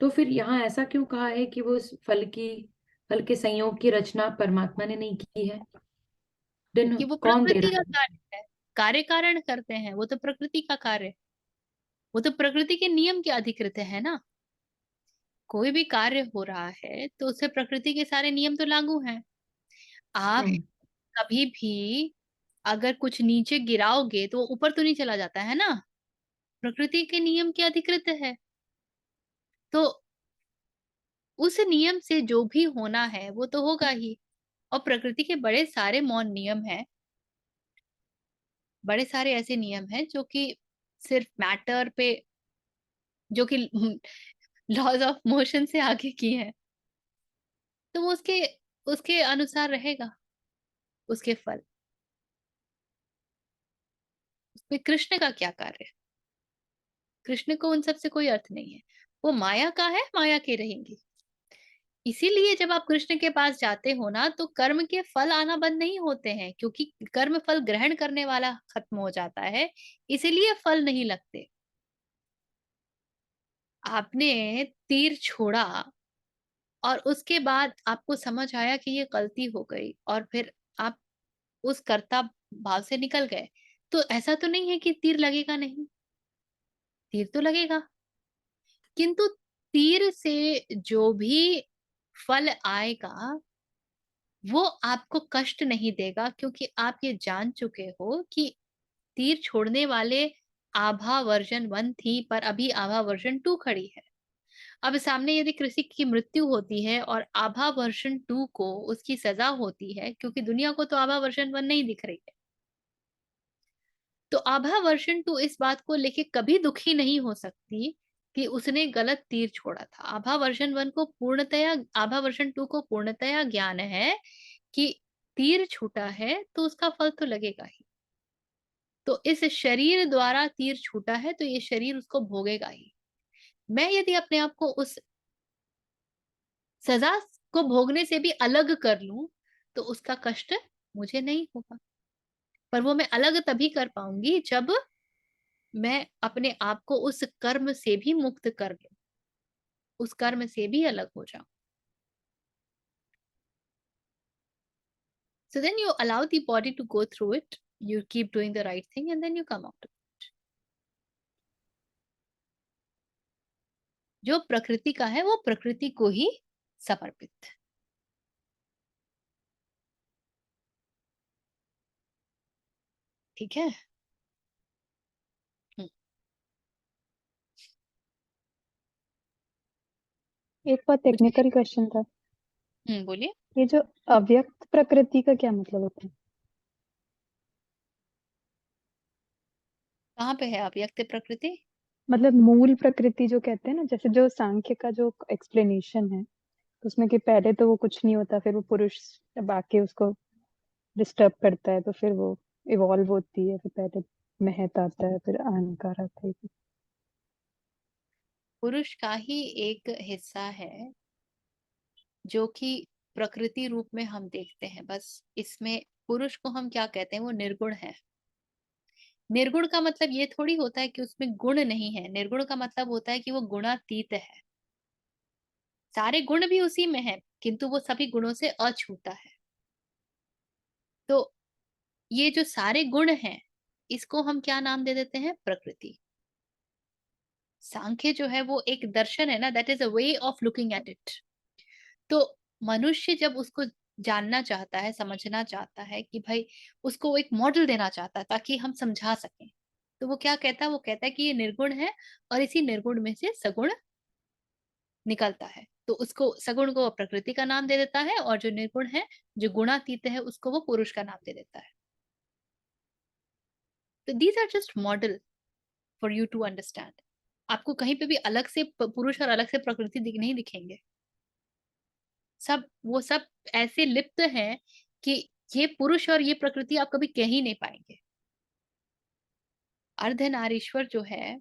तो फिर यहाँ ऐसा क्यों कहा है कि वो उस फल के संयोग की रचना परमात्मा ने नहीं की है? दिन क्योंकि वो कौन दे प्रकृति रहा का है? कार्य है। कार्य कारण करते हैं, वो तो प्रकृति का कार्य, वो तो प्रकृति के नियम के अधिकृत है ना। कोई भी कार्य हो रहा है तो उससे प्रकृति के सारे नियम तो लागू हैं। आप हम्म कभी भी अगर कुछ नीचे गिराओगे तो वो ऊपर तो नहीं चला जाता है ना, प्रकृति के नियम के अधिकृत है। तो उस नियम से जो भी होना है वो तो होगा ही। और प्रकृति के बड़े सारे मौन नियम हैं, बड़े सारे ऐसे नियम हैं जो कि सिर्फ मैटर पे, जो कि लॉज ऑफ मोशन से आगे की हैं। तो वो उसके उसके अनुसार रहेगा उसके फल। उसमें कृष्ण का क्या कार्य है? कृष्ण को उन सब से कोई अर्थ नहीं है। वो माया का है, माया के रहेंगे। इसीलिए जब आप कृष्ण के पास जाते हो ना, तो कर्म के फल आना बंद नहीं होते हैं, क्योंकि कर्म फल ग्रहण करने वाला खत्म हो जाता है, इसीलिए फल नहीं लगते। आपने तीर छोड़ा और उसके बाद आपको समझ आया कि ये गलती हो गई, और फिर आप उस कर्ता भाव से निकल गए, तो ऐसा तो नहीं है कि तीर लगेगा नहीं, तीर तो लगेगा। किंतु तीर से जो भी फल आएगा वो आपको कष्ट नहीं देगा, क्योंकि आप ये जान चुके हो कि तीर छोड़ने वाले आभा वर्जन 1 थी, पर अभी आभा वर्जन 2 खड़ी है। अब सामने यदि किसी की मृत्यु होती है और आभा वर्जन 2 को उसकी सजा होती है, क्योंकि दुनिया को तो आभा वर्जन 1 नहीं दिख रही है, तो आभा वर्षन 2 इस बात को लेके कभी दुखी नहीं हो सकती कि उसने गलत तीर छोड़ा था। आभा वर्षन 2 को पूर्णतया ज्ञान है कि तीर छूटा है तो उसका फल तो लगेगा ही। तो इस शरीर द्वारा तीर छूटा है तो ये शरीर उसको भोगेगा ही। मैं यदि अपने आप को उस सजा को भोगने से भी अलग कर लूं तो उसका कष्ट मुझे नहीं होगा। पर वो मैं अलग तभी कर पाऊंगी जब मैं अपने आप को उस कर्म से भी मुक्त कर लूं, उस कर्म से भी अलग हो जाऊं। So then you allow the body to go through it, you keep doing the right thing and then you come out of it. जो प्रकृति का है वो प्रकृति को ही समर्पित। ठीक है। एक बहुत टेक्निकल क्वेश्चन था, बोलिए। ये जो अव्यक्त प्रकृति का क्या मतलब होता है? कहाँ पे है अव्यक्त प्रकृति? मतलब मूल प्रकृति जो कहते हैं ना, जैसे जो सांख्य का जो एक्सप्लेनेशन है उसमें कि पहले तो वो कुछ नहीं होता, फिर वो पुरुष जब आके उसको डिस्टर्ब करता है तो फिर वो इवॉल्व होती है, फिर पहले महत आता है, फिर अहंकार आता है। पुरुष का ही एक हिस्सा है जो कि प्रकृति रूप में हम देखते हैं। बस इसमें पुरुष को हम क्या कहते हैं, वो निर्गुण है। निर्गुण का मतलब ये थोड़ी होता है कि उसमें गुण नहीं है। निर्गुण का मतलब होता है कि वो गुणातीत है। सारे गुण भी उसी में है किंतु वो सभी गुणों से अछूता है। तो ये जो सारे गुण हैं इसको हम क्या नाम दे देते हैं, प्रकृति। सांख्य जो है वो एक दर्शन है ना, that is a way of looking at it. तो मनुष्य जब उसको जानना चाहता है, समझना चाहता है कि भाई उसको वो एक मॉडल देना चाहता है ताकि हम समझा सकें, तो वो क्या कहता है, वो कहता है कि ये निर्गुण है और इसी निर्गुण में से सगुण निकलता है। तो उसको सगुण को प्रकृति का नाम दे देता है और जो निर्गुण है, जो गुणातीत है, उसको वो पुरुष का नाम दे देता है। तो these are just model for you to understand. आपको कहीं पे भी अलग से पुरुष और अलग से प्रकृति नहीं दिखेंगे। वो सब ऐसे लिप्त हैं कि ये पुरुष और ये प्रकृति आप कभी कह ही नहीं पाएंगे। अर्धनारीश्वर जो है,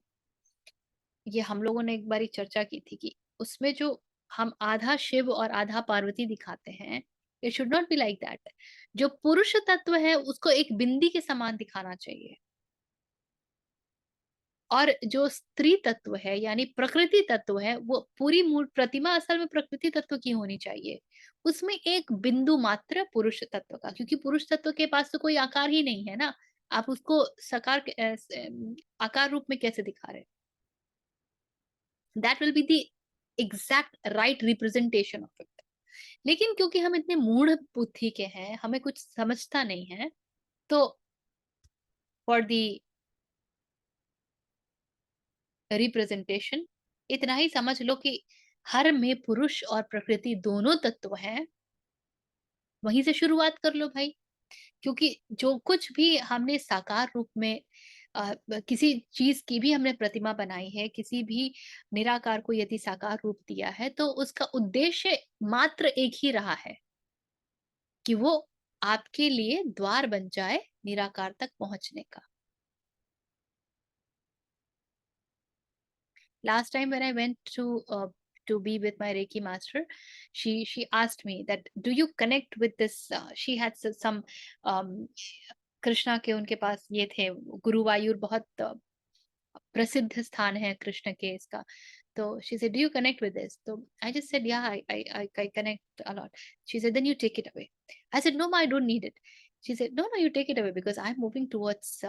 ये हम लोगों ने एक बारी चर्चा की थी कि उसमें जो हम आधा शिव और आधा पार्वती दिखाते हैं, it should not be like that. जो पुरुष तत्व है उसको एक बिंदी के समान दिखाना चाहिए और जो स्त्री तत्व है यानी प्रकृति तत्व है, वो पूरी मूल प्रतिमा असल में प्रकृति तत्व की होनी चाहिए। उसमें एक बिंदु मात्र पुरुष तत्व का, क्योंकि पुरुष तत्व के पास तो कोई आकार ही नहीं है ना, आप उसको आकार रूप में कैसे दिखा रहे? That will be the exact right representation of it. लेकिन क्योंकि हम इतने मूढ़ बुद्धि के हैं, हमें कुछ समझता नहीं है, तो फॉर दी रिप्रेजेंटेशन इतना ही समझ लो कि हर में पुरुष और प्रकृति दोनों तत्व हैं। वहीं से शुरुआत कर लो भाई, क्योंकि जो कुछ भी हमने साकार रूप में किसी चीज की भी हमने प्रतिमा बनाई है, किसी भी निराकार को यदि साकार रूप दिया है, तो उसका उद्देश्य मात्र एक ही रहा है कि वो आपके लिए द्वार बन जाए निराकार तक पहुंचने का। Last time when I went to be with my Reiki master, she asked me that do you connect with this she had some Krishna के उनके पास ये थे, गुरुवायूर बहुत प्रसिद्ध स्थान है कृष्ण के इसका। तो she said, do you connect with this? So I just said, yeah, I connect a lot. She said, then you take it away. I said, no, I don't need it. She said, no, you take it away because I'm moving towards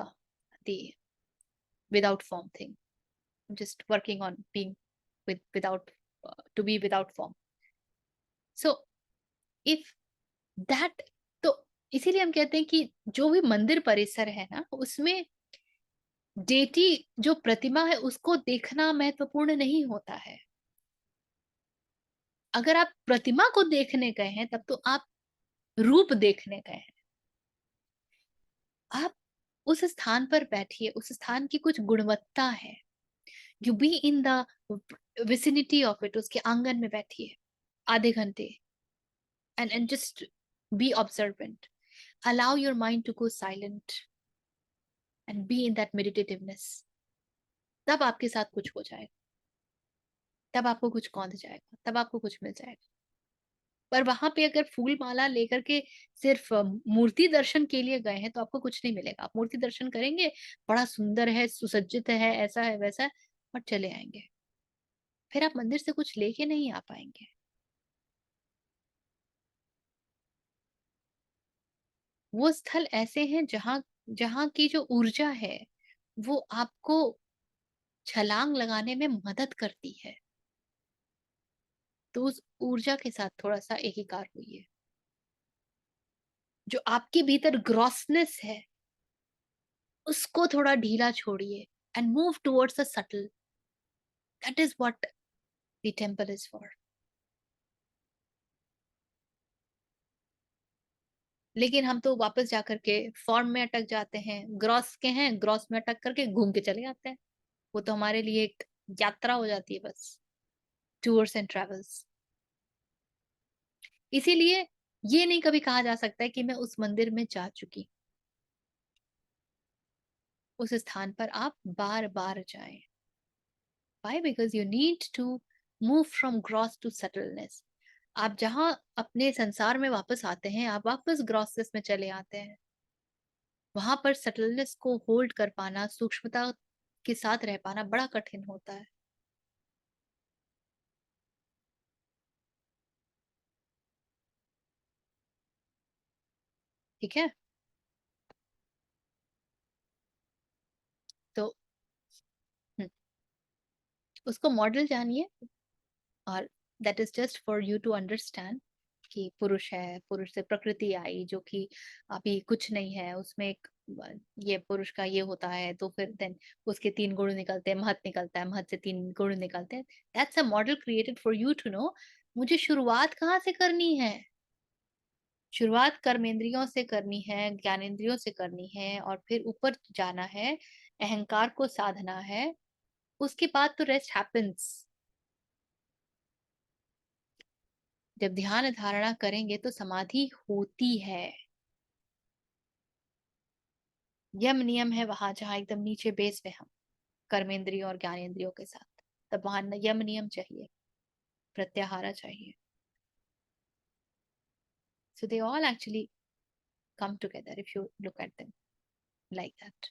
the without form thing. I'm just working on being without to be without form. So if that, तो इसीलिए हम कहते हैं कि जो भी मंदिर परिसर है ना, उसमें डेटी जो प्रतिमा है उसको देखना महत्वपूर्ण नहीं होता है। अगर आप प्रतिमा को देखने गए हैं तब तो आप रूप देखने गए हैं। आप उस स्थान पर बैठिए, उस स्थान की कुछ गुणवत्ता है। You be in the vicinity of it, उसके आंगन में बैठिए आधे घंटे, and just be observant. Allow your mind to go silent and be in that meditativeness. तब आपके साथ कुछ हो जाएगा, तब आपको कुछ कौंध जाएगा, तब आपको कुछ मिल जाएगा। पर वहां पे अगर फूल माला लेकर के सिर्फ मूर्ति दर्शन के लिए गए हैं तो आपको कुछ नहीं मिलेगा। आप मूर्ति दर्शन करेंगे, बड़ा सुंदर है, सुसज्जित है, ऐसा है वैसा है, और चले आएंगे, फिर आप मंदिर से कुछ लेके नहीं आ पाएंगे। वो स्थल ऐसे हैं जहाँ जहाँ की जो ऊर्जा है वो आपको छलांग लगाने में मदद करती है। तो उस ऊर्जा के साथ थोड़ा सा एकीकार हुई, जो आपके भीतर ग्रॉसनेस है उसको थोड़ा ढीला छोड़िए and move towards the subtle. That is what the temple is for. लेकिन हम तो वापस जाकर के फॉर्म में अटक जाते हैं, ग्रॉस के हैं, ग्रॉस में अटक करके घूम के चले जाते हैं। वो तो हमारे लिए एक यात्रा हो जाती है बस, टूर्स एंड ट्रेवल्स। इसीलिए ये नहीं कभी कहा जा सकता है कि मैं उस मंदिर में जा चुकी। उस स्थान पर आप बार बार जाएं। Why? Because you need to move from gross to subtleness. आप जहां अपने संसार में वापस आते हैं, आप वापस ग्रॉसनेस में चले आते हैं। वहां पर सटलनेस को होल्ड कर पाना, सूक्ष्मता के साथ रह पाना बड़ा कठिन होता है। ठीक है, तो उसको मॉडल जानिए, और that is just for you to understand कि पुरुष है, पुरुष से प्रकृति आई जो कि अभी कुछ नहीं है, उसमें एक ये पुरुष का ये होता है, तो फिर देन उसके 3 गुण निकलते हैं, महत निकलता है, महत से 3 गुण निकलते हैं। That's a model created for you to know मुझे शुरुआत कहाँ से करनी है। शुरुआत कर्मेंद्रियों से करनी है, ज्ञानेंद्रियों से करनी है, और फिर ऊपर जाना है, अहंकार को साधना है, उसके बाद तो रेस्ट हैपेंस। जब ध्यान धारणा करेंगे तो समाधि होती है। यम नियम है वहां जहां एकदम नीचे बेस पे हम कर्मेंद्रियों और ज्ञानेंद्रियों के साथ, तब वहां यम नियम चाहिए, प्रत्याहारा चाहिए। So they all actually come together if you look at them like that.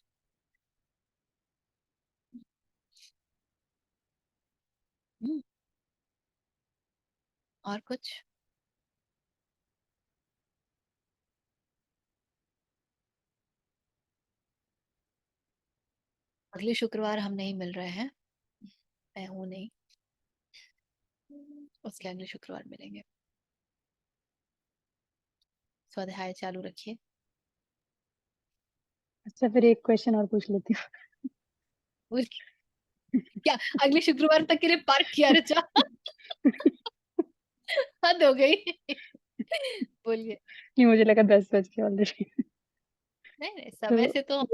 और कुछ? अगले शुक्रवार हम नहीं मिल रहे हैं, मैं हूं नहीं, उसके अगले शुक्रवार मिलेंगे। स्वाध्याय चालू रखिए। अच्छा, फिर एक क्वेश्चन और पूछ लेती हूँ। बोल, क्या अगले शुक्रवार तक के लिए पार्क किया रचा? हद हो गई। बोलिए। नहीं, मुझे लगा 10 बज गए ऑलरेडी। नहीं, समय तो से तो हम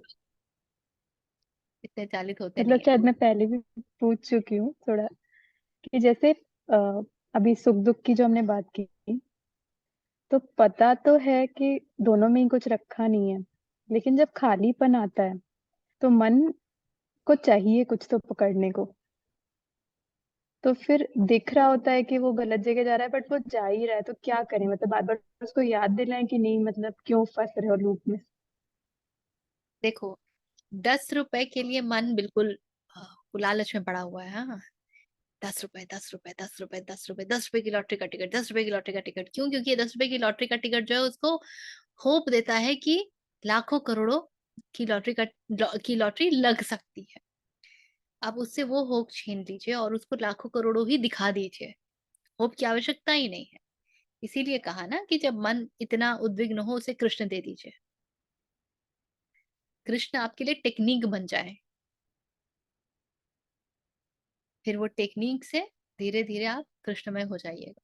इतने चालित होते मतलब नहीं शायद मैं पहले भी पूछ चुकी हूँ थोड़ा, कि जैसे अभी सुख दुख की जो हमने बात की, तो पता तो है कि दोनों में ही कुछ रखा नहीं है, लेकिन जब खालीपन आता है तो मन को चाहिए कुछ तो पकड़ने को। तो फिर दिख रहा होता है कि वो गलत जगह जा रहा है, बट वो जा ही रहा है, तो क्या करें? मतलब बार बार उसको याद दिलाएं कि नहीं, मतलब क्यों फंस रहे हो लूप में। देखो, 10 रुपए के लिए मन बिल्कुल लालच में पड़ा हुआ है। हाँ, 10 रुपए, 10 रुपए, 10 रुपए, 10 रुपए, 10 रुपए की लॉटरी का टिकट, 10 रुपए की लॉटरी का टिकट। क्यों? क्योंकि ये 10 रुपए की लॉटरी का टिकट जो है उसको होप देता है कि लाखों करोड़ों की लॉटरी लग सकती है। अब उससे वो होप छीन लीजिए और उसको लाखों करोड़ों ही दिखा दीजिए। होप की आवश्यकता ही नहीं है। इसीलिए कहा ना कि जब मन इतना उद्विग्न हो उसे कृष्ण दे दीजिए। कृष्ण आपके लिए टेक्निक बन जाए, फिर वो टेक्निक से धीरे धीरे आप कृष्णमय हो जाइएगा।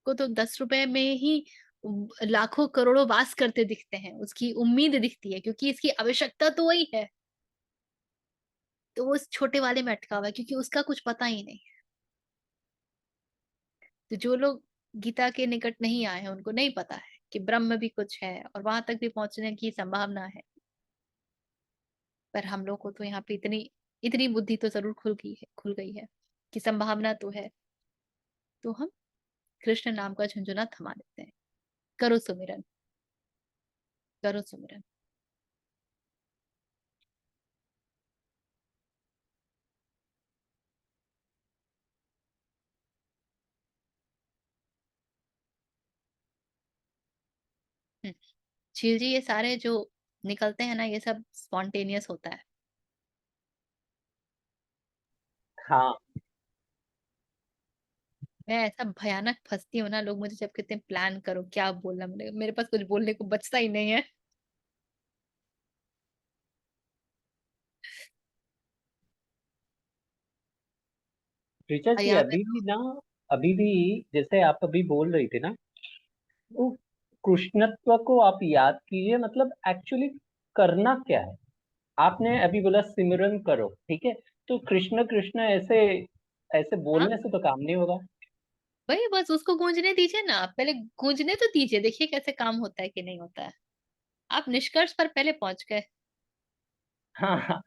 को तो 10 रुपए में ही लाखों करोड़ों वास करते दिखते हैं, उसकी उम्मीद दिखती है, क्योंकि इसकी आवश्यकता तो वही है। तो वो उस छोटे वाले में अटका हुआ है, क्योंकि उसका कुछ पता ही नहीं। तो जो लोग गीता के निकट नहीं आए हैं, उनको नहीं पता है कि ब्रह्म भी कुछ है और वहां तक भी पहुंचने की संभावना है। पर हम लोग को तो यहाँ पे इतनी इतनी बुद्धि तो जरूर खुल गई है कि संभावना तो है। तो हम कृष्ण नाम का झुंझुना थमा देते हैं। करो सुमिरन, करो सुमिरन। हम्म, झील जी, ये सारे जो निकलते हैं ना, ये सब स्पॉन्टेनियस होता है। हाँ, मैं ऐसा भयानक फंसती हूँ ना, लोग मुझे जब कहते हैं प्लान करो, क्या बोलना, मेरे पास कुछ बोलने को बचता ही नहीं है। ऋचा और जी, यहाँ पे अभी भी ना, अभी भी जैसे आप अभी बोल रही थी ना, वो कृष्णत्व को आप याद कीजिए, मतलब एक्चुअली करना क्या है। आपने अभी बोला सिमरन करो, ठीक है, तो कृष्ण कृष्ण ऐसे ऐसे हाँ, बोलने से तो काम नहीं होगा। वही बस उसको गूंजने दीजिए ना, पहले गूंजने तो दीजिए, देखिए कैसे काम होता है कि नहीं होता है। आप निष्कर्ष पर पहले पहुंच गए। हाँ हाँ,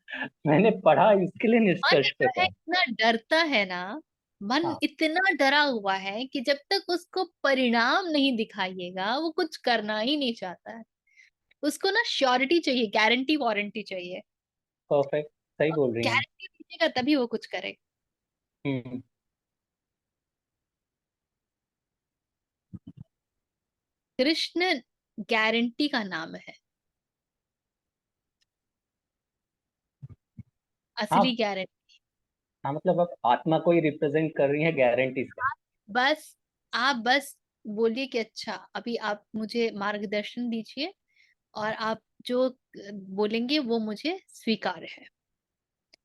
मैंने पढ़ा, इसके लिए मन निष्कर्ष पे जो है था। इतना डरता है ना, मन हाँ इतना डरा हुआ है कि जब तक उसको परिणाम नहीं दिखाइएगा, वो कुछ करना ही नहीं चाहता है। उसको ना श्योरिटी चाहिए, गारंटी वारंटी चाहिए। परफेक्ट, सही बोल रही हैं। गारंटी दीजिएगा तभी वो कुछ करेगा। हम्म। कृष्ण गारंटी का नाम है, हाँ असली गारंटी। हाँ, मतलब आप आत्मा को ही रिप्रेजेंट कर रही हैं गारंटी से। बस आप बस बोलिए कि अच्छा, अभी आप मुझे मार्गदर्शन दीजिए, और आप जो बोलेंगे वो मुझे स्वीकार है।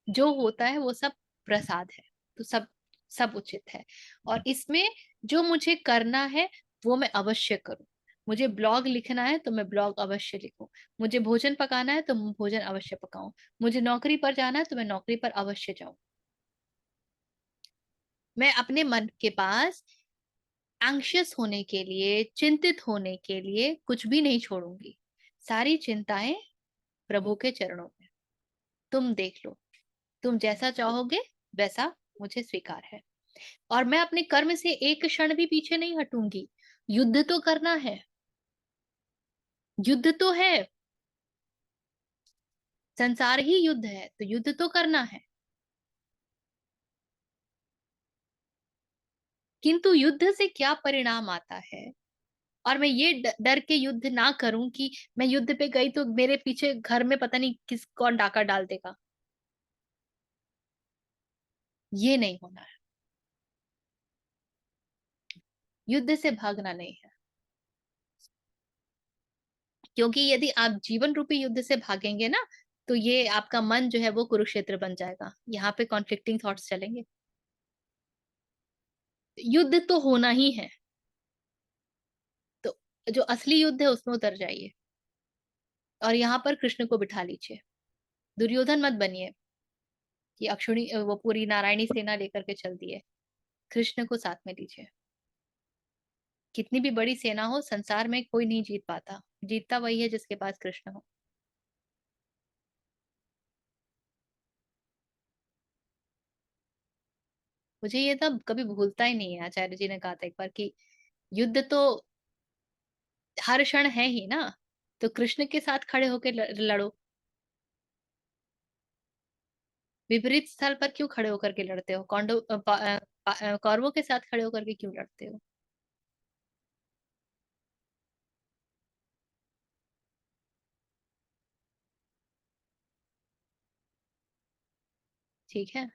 जो होता है वो सब प्रसाद है। तो सब सब उचित है। और इसमें जो मुझे करना है वो मैं अवश्य करूं। मुझे ब्लॉग लिखना है तो मैं ब्लॉग अवश्य लिखूं। मुझे भोजन पकाना है तो मैं भोजन अवश्य पकाऊं। मुझे नौकरी पर जाना है तो मैं नौकरी पर अवश्य जाऊं। मैं अपने मन के पास एंग्शियस होने के लिए, चिंतित होने के लिए कुछ भी नहीं छोड़ूंगी। सारी चिंताएं प्रभु के चरणों में। तुम देख लो, तुम जैसा चाहोगे वैसा मुझे स्वीकार है। और मैं अपने कर्म से एक क्षण भी पीछे नहीं हटूंगी। युद्ध तो करना है, युद्ध तो है, संसार ही युद्ध है, तो युद्ध तो करना है। किंतु युद्ध से क्या परिणाम आता है, और मैं ये डर के युद्ध ना करूं कि मैं युद्ध पे गई तो मेरे पीछे घर में पता नहीं किस कौन डाका डाल देगा। ये नहीं होना है। युद्ध से भागना नहीं है। क्योंकि यदि आप जीवन रूपी युद्ध से भागेंगे ना, तो ये आपका मन जो है वो कुरुक्षेत्र बन जाएगा। यहाँ पे कॉन्फ्लिक्टिंग थॉट्स चलेंगे। युद्ध तो होना ही है। तो जो असली युद्ध है उसमें उतर जाइए, और यहाँ पर कृष्ण को बिठा लीजिए। दुर्योधन मत बनिए कि अक्षुणी वो पूरी नारायणी सेना लेकर के चल दिए। कृष्ण को साथ में लीजिए। कितनी भी बड़ी सेना हो, संसार में कोई नहीं जीत पाता। जीतता वही है जिसके पास कृष्ण हो। मुझे ये तब कभी भूलता ही नहीं है। आचार्य जी ने कहा था एक बार कि युद्ध तो हर क्षण है ही ना, तो कृष्ण के साथ खड़े होकर लड़ो। विपरीत स्थल पर क्यों खड़े होकर के लड़ते हो? कौरवों के साथ खड़े होकर के क्यों लड़ते हो? ठीक है।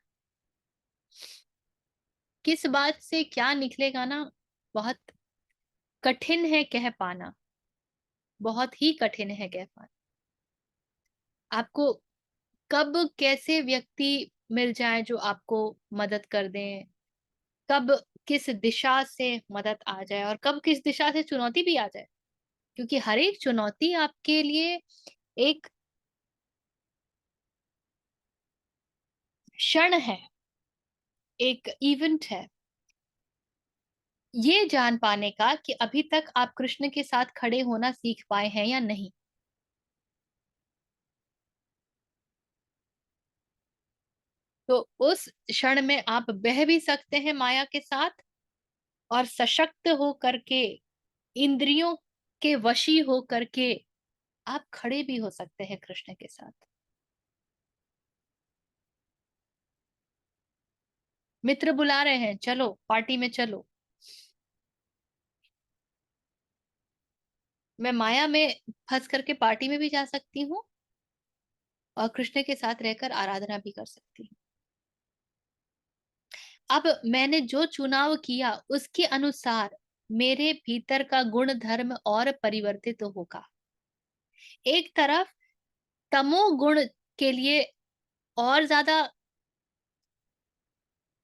किस बात से क्या निकलेगा ना, बहुत कठिन है कह पाना। बहुत ही कठिन है कह पाना। आपको कब कैसे व्यक्ति मिल जाए जो आपको मदद कर दें, कब किस दिशा से मदद आ जाए और कब किस दिशा से चुनौती भी आ जाए, क्योंकि हर एक चुनौती आपके लिए एक क्षण है, एक इवेंट है, ये जान पाने का कि अभी तक आप कृष्ण के साथ खड़े होना सीख पाए हैं या नहीं। तो उस क्षण में आप बह भी सकते हैं माया के साथ, और सशक्त हो करके, इंद्रियों के वशी हो करके आप खड़े भी हो सकते हैं कृष्ण के साथ। मित्र बुला रहे हैं, चलो पार्टी में चलो, मैं माया में फंस करके पार्टी में भी जा सकती हूँ और कृष्ण के साथ रहकर आराधना भी कर सकती हूँ। अब मैंने जो चुनाव किया उसके अनुसार मेरे भीतर का गुण धर्म और परिवर्तित होगा। एक तरफ तमो गुण के लिए और ज्यादा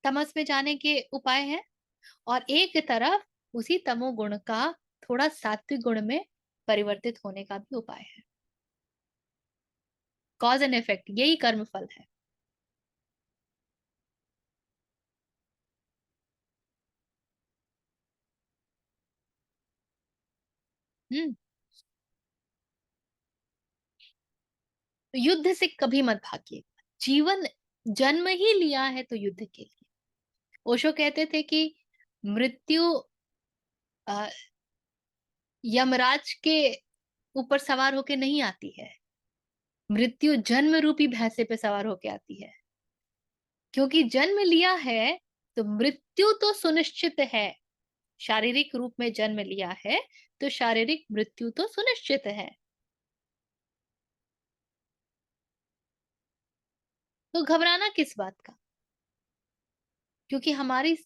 तमस में जाने के उपाय हैं, और एक तरफ उसी तमो गुण का थोड़ा सात्विक गुण में परिवर्तित होने का भी उपाय है। कॉज एंड इफेक्ट, यही कर्म फल है। हम्म। तो युद्ध से कभी मत भागिए। जीवन जन्म ही लिया है तो युद्ध के लिए। ओशो कहते थे कि मृत्यु अ, यमराज के ऊपर सवार होके नहीं आती है, मृत्यु जन्म रूपी भैंसे पे सवार होके आती है। क्योंकि जन्म लिया है तो मृत्यु तो सुनिश्चित है। शारीरिक रूप में जन्म लिया है तो शारीरिक मृत्यु तो सुनिश्चित है। तो घबराना किस बात का? क्योंकि हमारी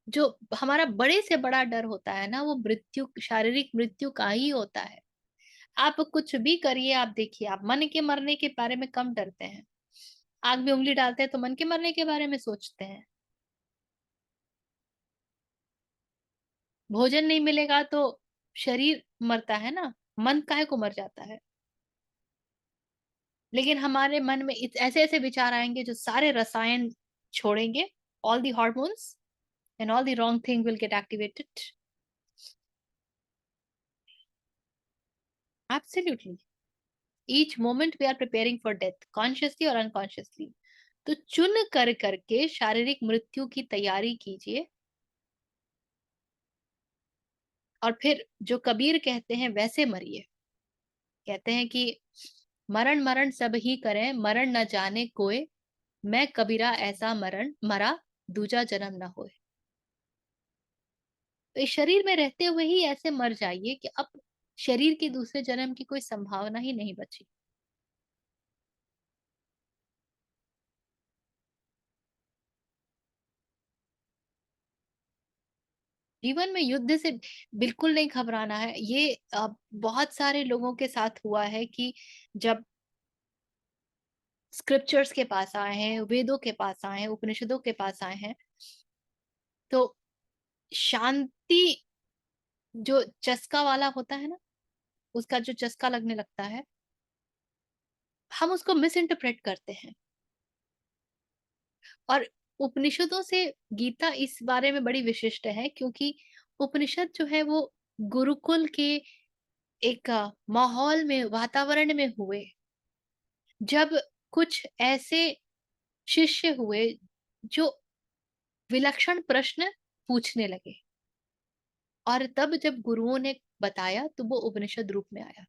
जो हमारा बड़े से बड़ा डर होता है ना, वो मृत्यु, शारीरिक मृत्यु का ही होता है। आप कुछ भी करिए, आप देखिए, आप मन के मरने के बारे में कम डरते हैं। आग में उंगली डालते हैं तो मन के मरने के बारे में सोचते हैं। भोजन नहीं मिलेगा तो शरीर मरता है ना, मन काहे को मर जाता है। लेकिन हमारे मन में ऐसे ऐसे विचार आएंगे जो सारे रसायन छोड़ेंगे, all the hormones and all the wrong thing will get activated. Absolutely. Each moment we are preparing for death, consciously or unconsciously. तो चुन कर करके शारीरिक मृत्यु की तैयारी कीजिए, और फिर जो कबीर कहते हैं वैसे मरिए। कहते हैं कि मरण मरण सब ही करें, मरण न जाने कोय, मैं कबीरा ऐसा मरण मरा, दूजा जन्म न होए। तो इस शरीर में रहते हुए ही ऐसे मर जाइए कि अब शरीर के दूसरे जन्म की कोई संभावना ही नहीं बची। जीवन में युद्ध से बिल्कुल नहीं घबराना है। ये बहुत सारे लोगों के साथ हुआ है कि जब स्क्रिप्चर्स के पास आए हैं, वेदों के पास आए हैं, उपनिषदों के पास आए हैं, तो शांति जो चस्का वाला होता है ना, उसका जो चस्का लगने लगता है, हम उसको मिस इंटरप्रेट करते हैं। और उपनिषदों से गीता इस बारे में बड़ी विशिष्ट है, क्योंकि उपनिषद जो है वो गुरुकुल के एक माहौल में, वातावरण में हुए, जब कुछ ऐसे शिष्य हुए जो विलक्षण प्रश्न पूछने लगे, और तब जब गुरुओं ने बताया तो वो उपनिषद रूप में आया।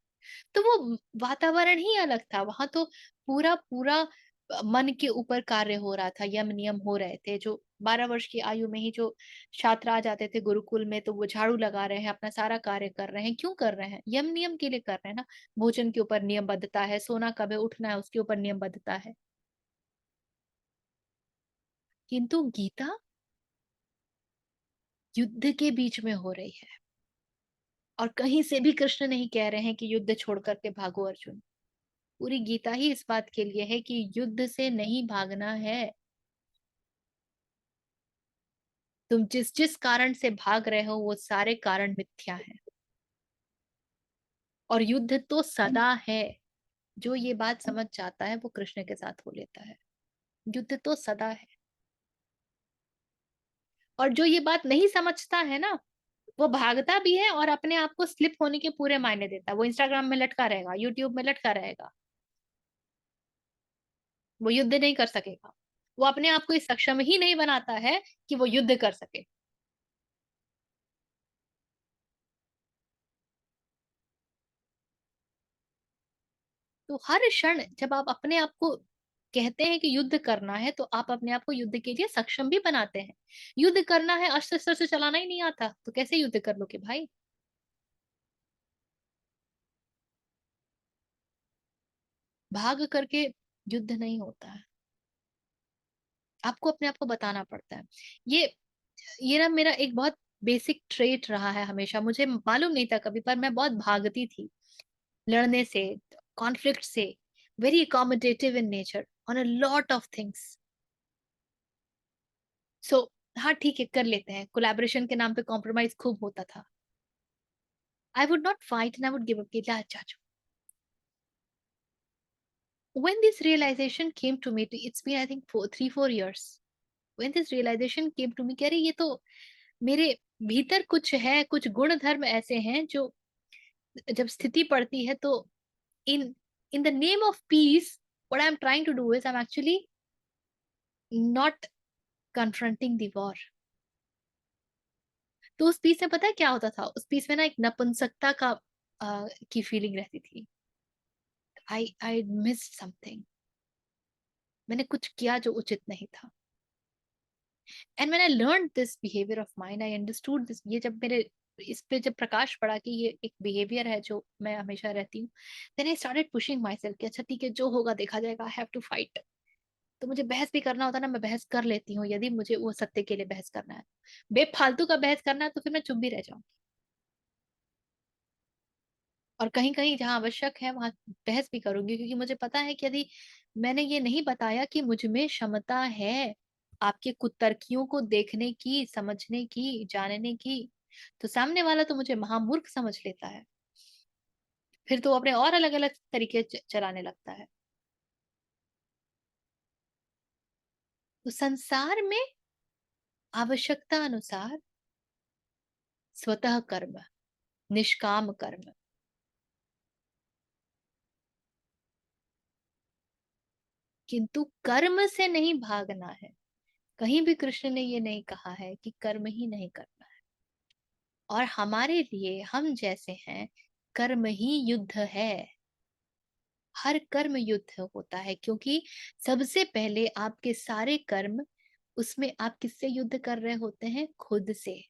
तो वो वातावरण ही अलग था। वहां तो पूरा पूरा मन के ऊपर कार्य हो रहा था, यम नियम हो रहे थे। जो 12 वर्ष की आयु में ही जो छात्र आ जाते थे गुरुकुल में, तो वो झाड़ू लगा रहे हैं, अपना सारा कार्य कर रहे हैं। क्यों कर रहे हैं? यम नियम के लिए कर रहे हैं ना। भोजन के ऊपर नियमबद्धता है, सोना कब है, उठना है, उसके ऊपर नियमबद्धता है। किंतु गीता युद्ध के बीच में हो रही है, और कहीं से भी कृष्ण नहीं कह रहे हैं कि युद्ध छोड़ करके भागो अर्जुन। पूरी गीता ही इस बात के लिए है कि युद्ध से नहीं भागना है। तुम जिस जिस कारण से भाग रहे हो वो सारे कारण मिथ्या हैं, और युद्ध तो सदा है। जो ये बात समझ जाता है वो कृष्ण के साथ हो लेता है। युद्ध तो सदा है। और जो ये बात नहीं समझता है ना, वो भागता भी है और अपने आप को स्लिप होने के पूरे मायने देता है। वो इंस्टाग्राम में लटका रहेगा, यूट्यूब में लटका रहेगा, वो युद्ध नहीं कर सकेगा। वो अपने आप को इस सक्षम ही नहीं बनाता है कि वो युद्ध कर सके। तो हर क्षण जब आप अपने आप को कहते हैं कि युद्ध करना है, तो आप अपने आप को युद्ध के लिए सक्षम भी बनाते हैं। युद्ध करना है, अस्त्र शस्त्र से चलाना ही नहीं आता तो कैसे युद्ध कर लोगे भाई? भाग करके युद्ध नहीं होता है। आपको अपने आप को बताना पड़ता है। ये ये ना मेरा एक बहुत बेसिक ट्रेट रहा है हमेशा। मुझे मालूम नहीं था कभी, पर मैं बहुत भागती थी लड़ने से, कॉन्फ्लिक्ट से। Very accommodative in nature on a lot of things. So हाँ ठीक है, कर लेते हैं। कोलैबोरेशन के नाम पे कॉम्प्रोमाइज खूब होता था। I would not fight and I would give up कि जा चाचू। When this realization came to me, it's been I think 3-4 years. When this realization came to me कि अरे ये तो मेरे भीतर कुछ है, कुछ गुण धर्म ऐसे हैं जो जब स्थिति पड़ती है तो in in the name of peace, what I'm trying to do is I'm actually not confronting the war. तो उस पीस में पता है क्या होता था? उस पीस में ना एक नपुंसकता का की फीलिंग रहती थी। I miss something. मैंने कुछ किया जो उचित नहीं था। And when I learn this behaviour of mind, I understood this. ये जब मेरे इस पे जब प्रकाश पड़ा कि ये एक बिहेवियर है जो मैं हमेशा रहती हूँ, then I started pushing myself कि अच्छा ठीक है, जो होगा देखा जाएगा, आई हैव टू फाइट। तो मुझे बहस भी करना होता ना, मैं बहस कर लेती हूँ यदि मुझे वो सत्य के लिए बहस करना है। बेफालतू का बहस करना है तो फिर मैं चुप भी रह जाऊंगी। और कहीं कहीं जहां आवश्यक है वहां बहस भी करूंगी, क्योंकि मुझे पता है कि यदि मैंने ये नहीं बताया कि मुझ में क्षमता है आपके कुतर्कियों को देखने की, समझने की, जानने की, तो सामने वाला तो मुझे महामूर्ख समझ लेता है। फिर तो वो अपने और अलग अलग तरीके चलाने लगता है। तो संसार में आवश्यकता अनुसार स्वतः कर्म, निष्काम कर्म, किंतु कर्म से नहीं भागना है। कहीं भी कृष्ण ने ये नहीं कहा है कि कर्म ही नहीं करना है। और हमारे लिए, हम जैसे हैं, कर्म ही युद्ध है। हर कर्म युद्ध होता है, क्योंकि सबसे पहले आपके सारे कर्म, उसमें आप किससे युद्ध कर रहे होते हैं? खुद से,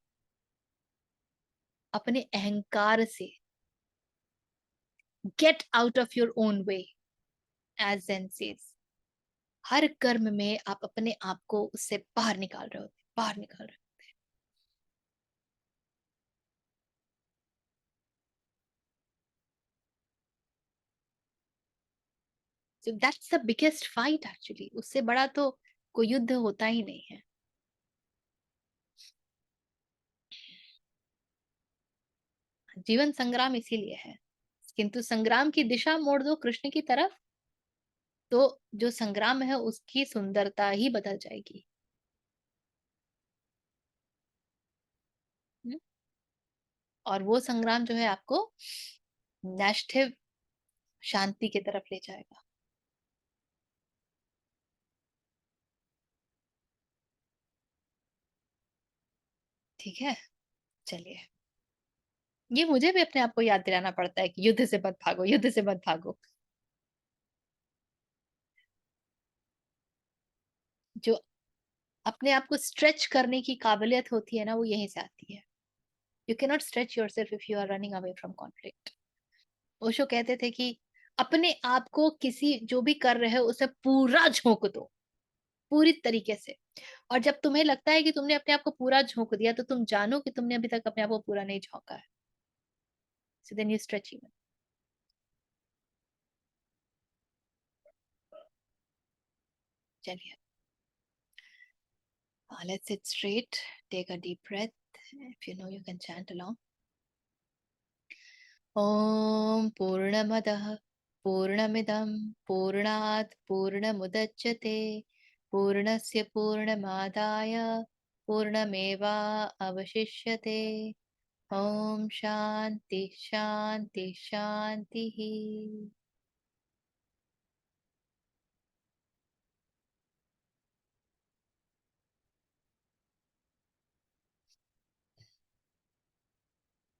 अपने अहंकार से। Get out of your own way, as zen says। हर कर्म में आप अपने आप को उससे बाहर निकाल रहे होते, बाहर निकाल रहे। So that's the biggest fight actually। उससे बड़ा तो कोई युद्ध होता ही नहीं है। जीवन संग्राम इसीलिए है। किंतु संग्राम की दिशा मोड़ दो कृष्ण की तरफ, तो जो संग्राम है उसकी सुंदरता ही बदल जाएगी। हम्म? और वो संग्राम जो है आपको नैष्ठिव शांति की तरफ ले जाएगा। ठीक है, चलिए। ये मुझे भी अपने आप को याद दिलाना पड़ता है कि युद्ध से मत भागो, युद्ध से मत भागो। जो अपने आप को स्ट्रेच करने की काबिलियत होती है ना, वो यहीं से आती है। You can not stretch yourself if you are running away from conflict. Osho कहते थे कि अपने आप को किसी जो भी कर रहे हो उसे पूरा झोंक दो, पूरी तरीके से। और जब तुम्हें लगता है कि तुमने अपने आप को पूरा झोंक दिया, तो तुम जानो कि तुमने अभी तक अपने आप को पूरा नहीं झोंका है। So then you stretch even। चलिए, Let's sit straight. Take a deep breath. If you know, you can chant along. Om Purnamadah Purnamidam Purnat Purnamudachyate Purnasya Purnamadaya Purnameva Avashishyate. Om Shanti Shanti Shanti.